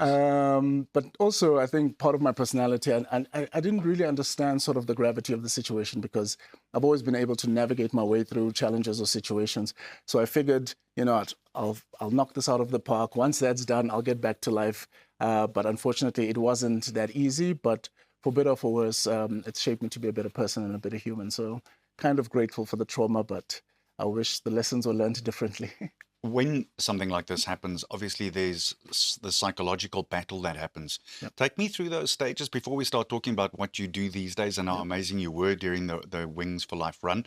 But also, I think part of my personality, and I didn't really understand sort of the gravity of the situation because I've always been able to navigate my way through challenges or situations. So I figured, you know, I'll knock this out of the park. Once that's done, I'll get back to life. But unfortunately, it wasn't that easy. But for better or for worse, it's shaped me to be a better person and a better human. So kind of grateful for the trauma, but I wish the lessons were learned differently. When something like this happens, obviously there's the psychological battle that happens. Yep. Take me through those stages before we start talking about what you do these days and how amazing you were during the Wings for Life run.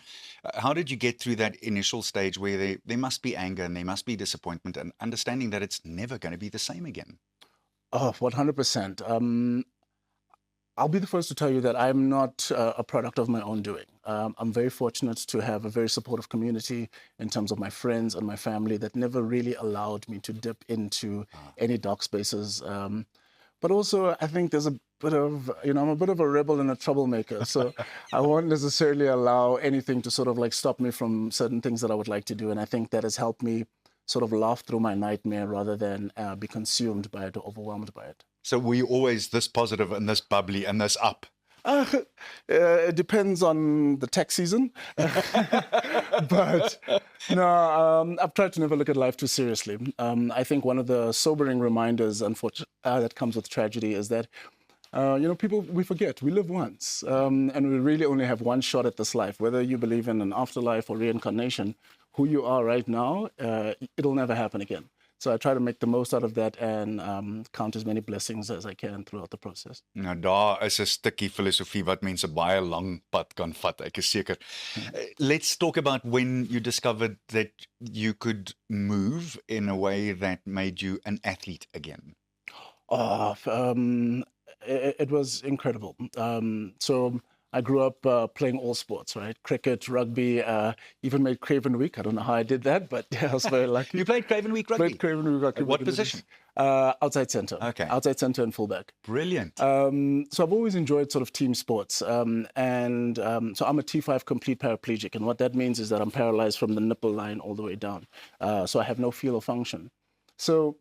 How did you get through that initial stage where there must be anger and there must be disappointment and understanding that it's never going to be the same again? Oh, 100%. I'll be the first to tell you that I'm not a product of my own doing. I'm very fortunate to have a very supportive community in terms of my friends and my family that never really allowed me to dip into any dark spaces. But also, I think there's a bit of, you know, I'm a bit of a rebel and a troublemaker. So I won't necessarily allow anything to sort of like stop me from certain things that I would like to do. And I think that has helped me sort of laugh through my nightmare rather than be consumed by it or overwhelmed by it. So were you always this positive and this bubbly and this up? It depends on the tax season. But no, I've tried to never look at life too seriously. I think one of the sobering reminders, unfortunately, that comes with tragedy is that, you know, people, we forget, we live once. And we really only have one shot at this life. Whether you believe in an afterlife or reincarnation, who you are right now, it'll never happen again. So I try to make the most out of that and count as many blessings as I can throughout the process. Nou daar is 'n stukkie filosofie wat mense baie lank pad kan vat, ek is seker. Let's talk about when you discovered that you could move in a way that made you an athlete again. Oh, it was incredible. So I grew up playing all sports, right? Cricket, rugby, even made Craven Week. I don't know how I did that, but yeah, I was very lucky. You played Craven Week rugby? Played Craven Week rugby. What position? Outside centre. Okay. Outside centre and fullback. Brilliant. So I've always enjoyed sort of team sports. So I'm a T5 complete paraplegic. And what that means is that I'm paralyzed from the nipple line all the way down. So I have no feel or function. So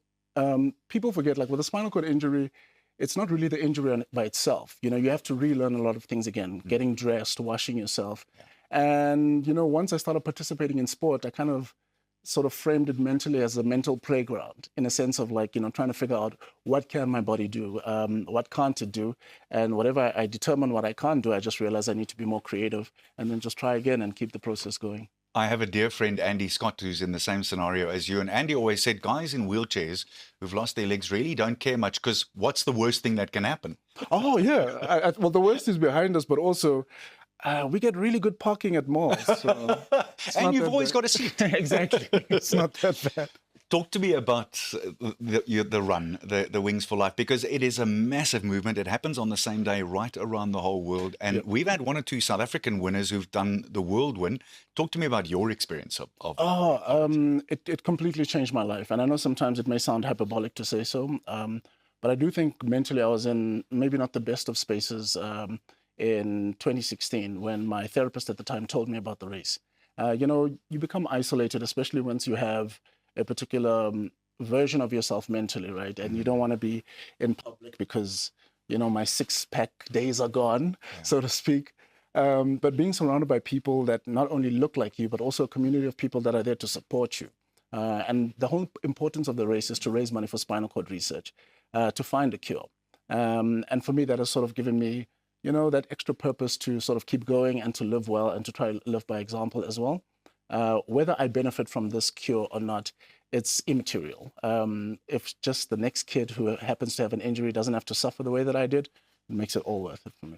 people forget, like with a spinal cord injury, it's not really the injury by itself. You know, you have to relearn a lot of things again, getting dressed, washing yourself. And, you know, once I started participating in sport, I kind of sort of framed it mentally as a mental playground in a sense of like, you know, trying to figure out what can my body do, what can't it do? And whatever I determine what I can't do, I just realize I need to be more creative and then just try again and keep the process going. I have a dear friend, Andy Scott, who's in the same scenario as you. And Andy always said, guys in wheelchairs who've lost their legs really don't care much because what's the worst thing that can happen? Oh, yeah. Well, the worst is behind us, but also we get really good parking at malls. So and you've always got a seat. Exactly. It's not that bad. Talk to me about the run, the Wings for Life, because it is a massive movement. It happens on the same day right around the whole world. And we've had one or two South African winners who've done the world win. Talk to me about your experience of it completely changed my life. And I know sometimes it may sound hyperbolic to say so, but I do think mentally I was in maybe not the best of spaces in 2016 when my therapist at the time told me about the race. you become isolated, especially once you have a particular version of yourself mentally, right? And you don't want to be in public because, my six-pack days are gone, so to speak. But being surrounded by people that not only look like you, but also a community of people that are there to support you. And the whole importance of the race is to raise money for spinal cord research, to find a cure. And for me, that has sort of given me, that extra purpose to sort of keep going and to live well and to try to live by example as well. Whether I benefit from this cure or not, it's immaterial. If just the next kid who happens to have an injury doesn't have to suffer the way that I did, it makes it all worth it for me.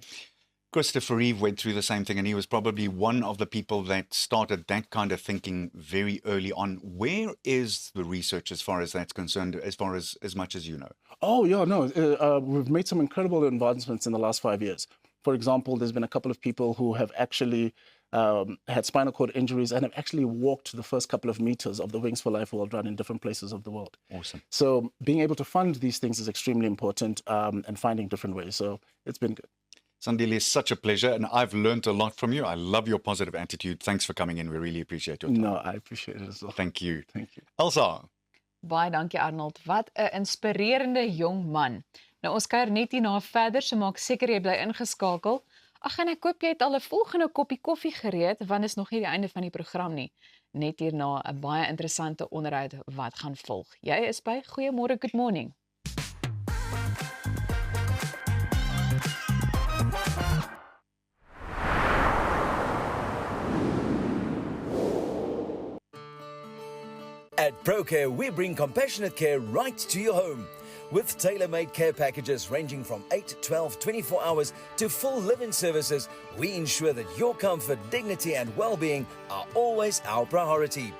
Christopher Reeve went through the same thing, and he was probably one of the people that started that kind of thinking very early on. Where is the research as far as that's concerned, as much as you know? Oh, yeah, no. We've made some incredible advancements in the last 5 years. For example, there's been a couple of people who have actually had spinal cord injuries and have actually walked the first couple of meters of the Wings for Life World Run in different places of the world. Awesome. So being able to fund these things is extremely important, and finding different ways. So it's been good. Sandile, it's such a pleasure, and I've learned a lot from you. I love your positive attitude. Thanks for coming in. We really appreciate your time. No, I appreciate it as well. Thank you. Thank you. Elsa. Baie dankie Arnold. Wat 'n inspirerende jong man. Nou ons kuier net hierna verder, so maak seker jy bly ingeskakel. Ag en ek hoop jy het al 'n volgende koppie koffie gereed, want is nog nie die einde van die program nie. Net hierna 'n baie interessante onderhoud wat gaan volg. Jy is by Goeiemôre, good morning. At ProCare, we bring compassionate care right to your home. With tailor-made care packages ranging from 8, 12, 24 hours to full living services, we ensure that your comfort, dignity and well-being are always our priority.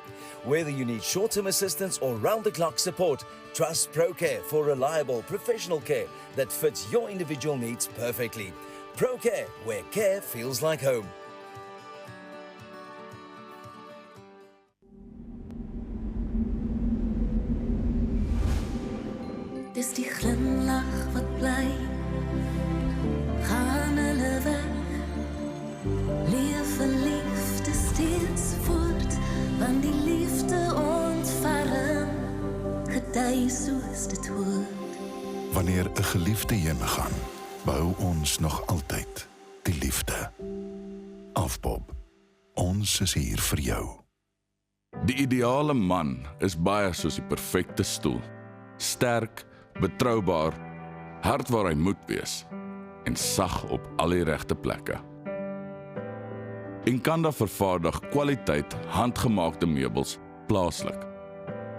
Whether you need short-term assistance or round-the-clock support, trust ProCare for reliable professional care that fits your individual needs perfectly. ProCare, where care feels like home. Dis die glimlach wat bly, gaan hulle weg. Leef verliefde steeds voort, want die liefde ontferm, gedei soos dit hoort. Wanneer 'n geliefde heen gaan, behou ons nog altyd die liefde. Afbob, ons is hier vir jou. Die ideale man is baie soos die perfekte stoel. Sterk, betroubaar, hard waar hy moet wees en sag op al die regte plekke. Enkanda vervaardig kwaliteit handgemaakte meubels plaaslik.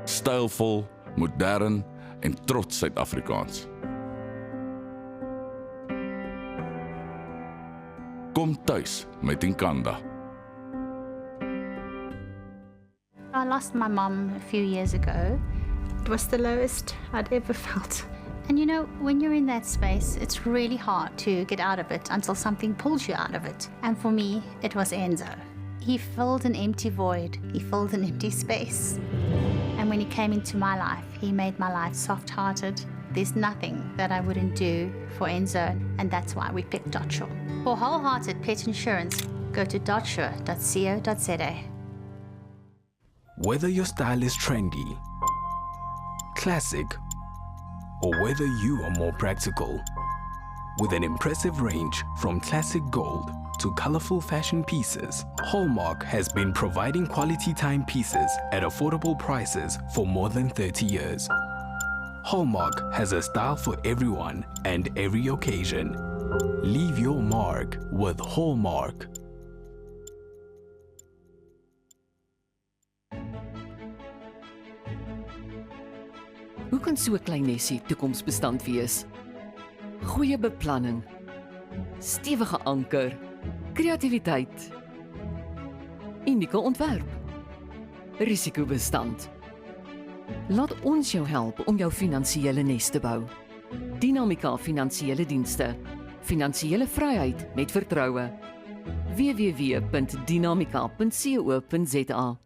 Stylvol, modern en trots Suid-Afrikaans. Kom tuis met Enkanda. I lost my mum a few years ago. It was the lowest I'd ever felt. And when you're in that space, it's really hard to get out of it until something pulls you out of it. And for me, it was Enzo. He filled an empty void. He filled an empty space. And when he came into my life, he made my life soft-hearted. There's nothing that I wouldn't do for Enzo, and that's why we picked Dotsure. For wholehearted pet insurance, go to dotsure.co.za. Whether your style is trendy, classic, or whether you are more practical, with an impressive range from classic gold to colorful fashion pieces, Hallmark has been providing quality timepieces at affordable prices for more than 30 years. Hallmark has a style for everyone and every occasion. Leave your mark with Hallmark. Hoe kan so 'n klein nesie toekomsbestand wees? Goeie beplanning, stewige anker, kreatiwiteit, unieke ontwerp, risikobestand. Laat ons jou help om jou finansiële nes te bou. Dinamika Finansiële Dienste. Finansiële vryheid met vertroue. www.dinamika.co.za.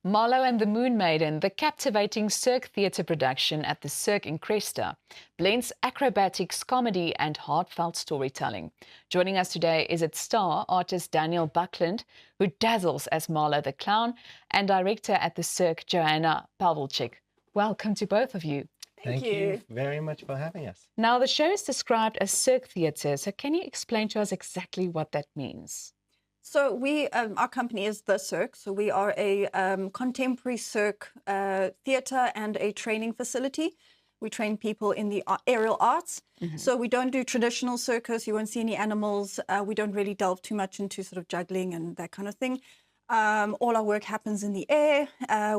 Marlowe and the Moon Maiden, the captivating Cirque theatre production at the Cirque in Cresta, blends acrobatics, comedy and heartfelt storytelling. Joining us today is its star artist Daniel Buckland, who dazzles as Marlowe the Clown, and director at the Cirque, Joanna Pawelczyk. Welcome to both of you. Thank you very much for having us. Now, the show is described as Cirque theatre, so can you explain to us exactly what that means? So our company is The Cirque. So we are a contemporary Cirque theatre and a training facility. We train people in the aerial arts. So we don't do traditional circus. You won't see any animals. We don't really delve too much into sort of juggling and that kind of thing. All our work happens in the air.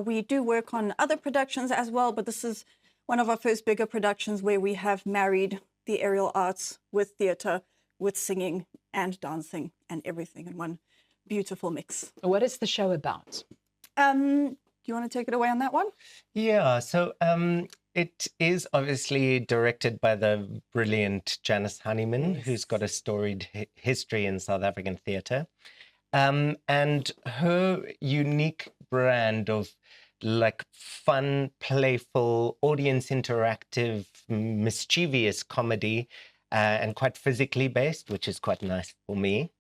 We do work on other productions as well, but this is one of our first bigger productions where we have married the aerial arts with theatre, with singing and dancing and everything in one beautiful mix. What is the show about? Do you want to take it away on that one? Yeah, so it is obviously directed by the brilliant Janice Honeyman, who's got a storied history in South African theatre. And her unique brand of like fun, playful, audience interactive, mischievous comedy, and quite physically based, which is quite nice for me,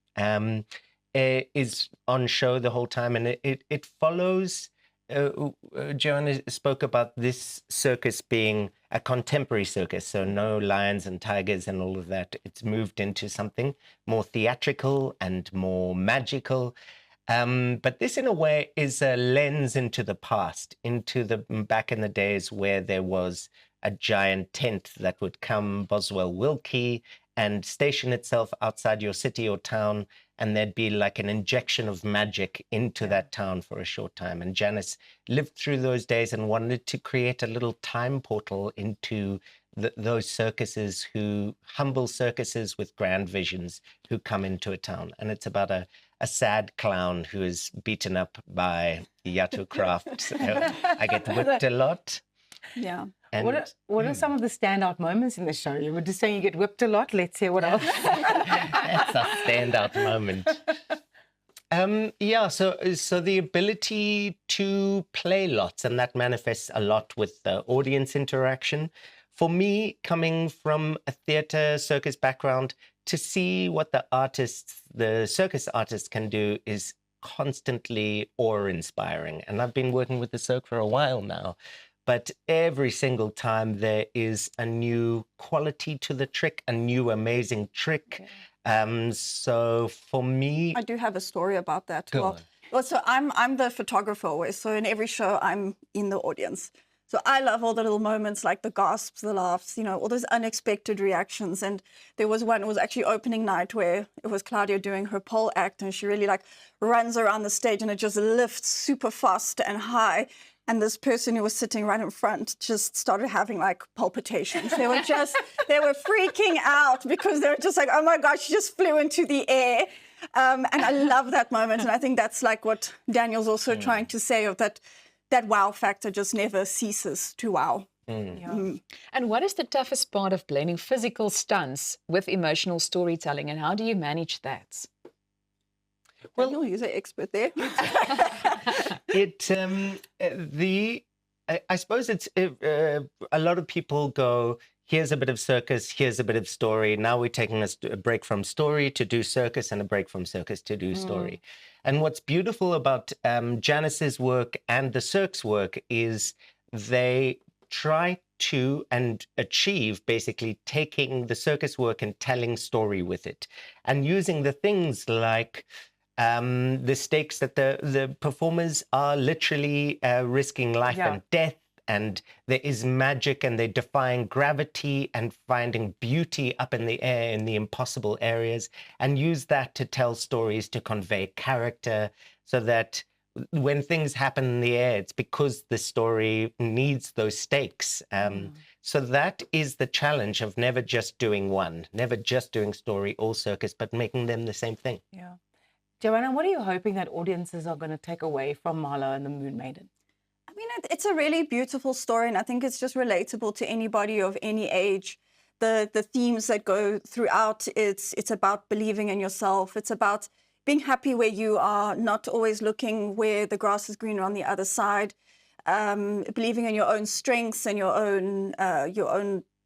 is on show the whole time. And it follows, Joanna spoke about this circus being a contemporary circus, so no lions and tigers and all of that. It's moved into something more theatrical and more magical. But this, in a way, is a lens into the past, into the back in the days where there was a giant tent that would come Boswell Wilkie and station itself outside your city or town, and there'd be like an injection of magic into that town for a short time. And Janice lived through those days and wanted to create a little time portal into those circuses, humble circuses with grand visions who come into a town. And it's about a sad clown who is beaten up by Yato Craft. I get whipped a lot. Yeah. And what are some of the standout moments in the show? You were just saying you get whipped a lot. Let's hear what else. That's a standout moment. So the ability to play lots, and that manifests a lot with the audience interaction. For me, coming from a theatre circus background, to see what the circus artists can do is constantly awe-inspiring. And I've been working with the Cirque for a while now. But every single time there is a new quality to the trick, a new amazing trick. So for me, I do have a story about that. Go Well, so I'm the photographer always. So in every show, I'm in the audience. So I love all the little moments, like the gasps, the laughs, all those unexpected reactions. And there was one, it was actually opening night, where it was Claudia doing her pole act, and she really runs around the stage, and it just lifts super fast and high. And this person who was sitting right in front just started having palpitations. They were freaking out because they were just like, oh my gosh, she just flew into the air. And I love that moment. And I think that's what Daniel's also trying to say, of that wow factor just never ceases to wow. Yeah. And what is the toughest part of blending physical stunts with emotional storytelling, and how do you manage that? Well, you're the expert there. I suppose it's a lot of people go, here's a bit of circus, here's a bit of story. Now we're taking a break from story to do circus, and a break from circus to do story. And what's beautiful about Janice's work and the Cirque's work is they try to and achieve basically taking the circus work and telling story with it, and using the things like the stakes that the performers are literally risking life and death, and there is magic, and they're defying gravity and finding beauty up in the air in the impossible areas, and use that to tell stories, to convey character, so that when things happen in the air, it's because the story needs those stakes. So that is the challenge of never just doing one, never just doing story or circus, but making them the same thing. Yeah. Joanna, what are you hoping that audiences are going to take away from Marlowe and the Moon Maiden? I mean, it's a really beautiful story, and I think it's just relatable to anybody of any age. The themes that go throughout, it's about believing in yourself. It's about being happy where you are, not always looking where the grass is greener on the other side, believing in your own strengths and your own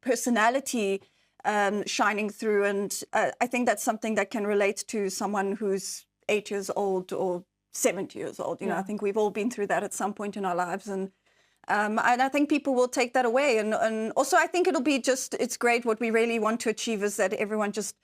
personality shining through. And I think that's something that can relate to someone who's 8 years old or 70 years old. You know, I think we've all been through that at some point in our lives. And I think people will take that away. And also I think it'll be it's great. What we really want to achieve is that everyone just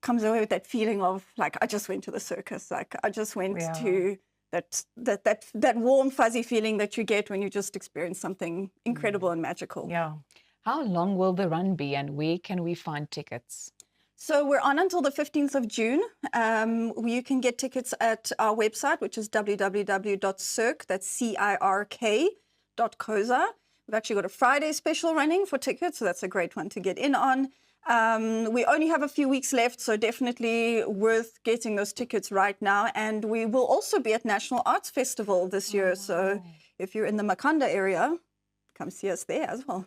comes away with that feeling of like, I just went to the circus. Like I just went to that warm, fuzzy feeling that you get when you just experience something incredible and magical. Yeah. How long will the run be and where can we find tickets? So we're on until the 15th of June. You can get tickets at our website, which is www.cirk, that's CIRK.COZA. We've actually got a Friday special running for tickets, so that's a great one to get in on. We only have a few weeks left, so definitely worth getting those tickets right now. And we will also be at National Arts Festival this year, so if you're in the Makanda area, come see us there as well.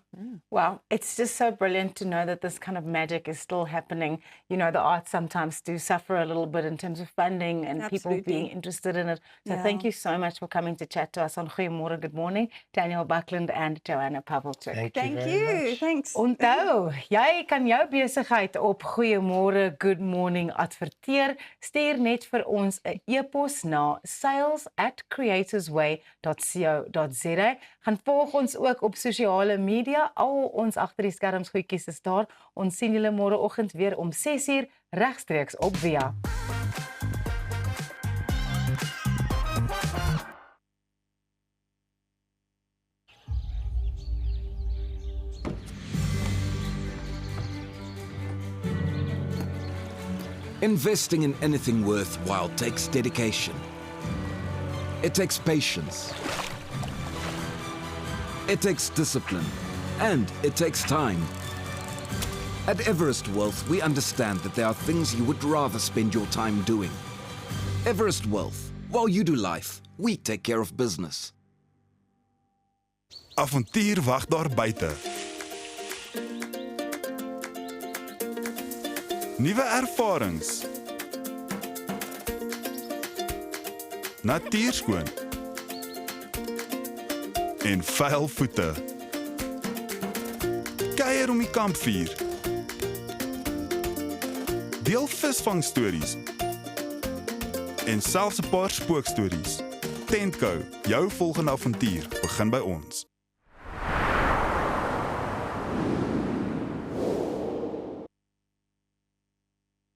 Wow, it's just so brilliant to know that this kind of magic is still happening. You know, the arts sometimes do suffer a little bit in terms of funding and people being interested in it. So thank you so much for coming to chat to us on Goeiemorgen, Good Morning, Daniel Buckland and Joanna Pawelczyk. Thank you. Thanks. Onthou, jy kan jou besigheid op Goeiemorgen, Good Morning adverteer. Stuur net vir ons 'n e-pos na sales@creatorsway.co.za. Gaan volg ons ook op sosiale media. Al ons agter die skerms goedjies is daar. Ons sien julle môreoggend weer om 6:00 regstreeks op Via. Investing in anything worthwhile takes dedication. It takes patience. It takes discipline, and it takes time. At Everest Wealth, we understand that there are things you would rather spend your time doing. Everest Wealth, while you do life, we take care of business. Avontuur wag daar buite. Nuwe ervarings. Natuurskoon. En vuil voete. Kuier om die kampvuur. Deel visvangstories. En selfs 'n paar spookstories. Tentco, jou volgende avontuur begin by ons.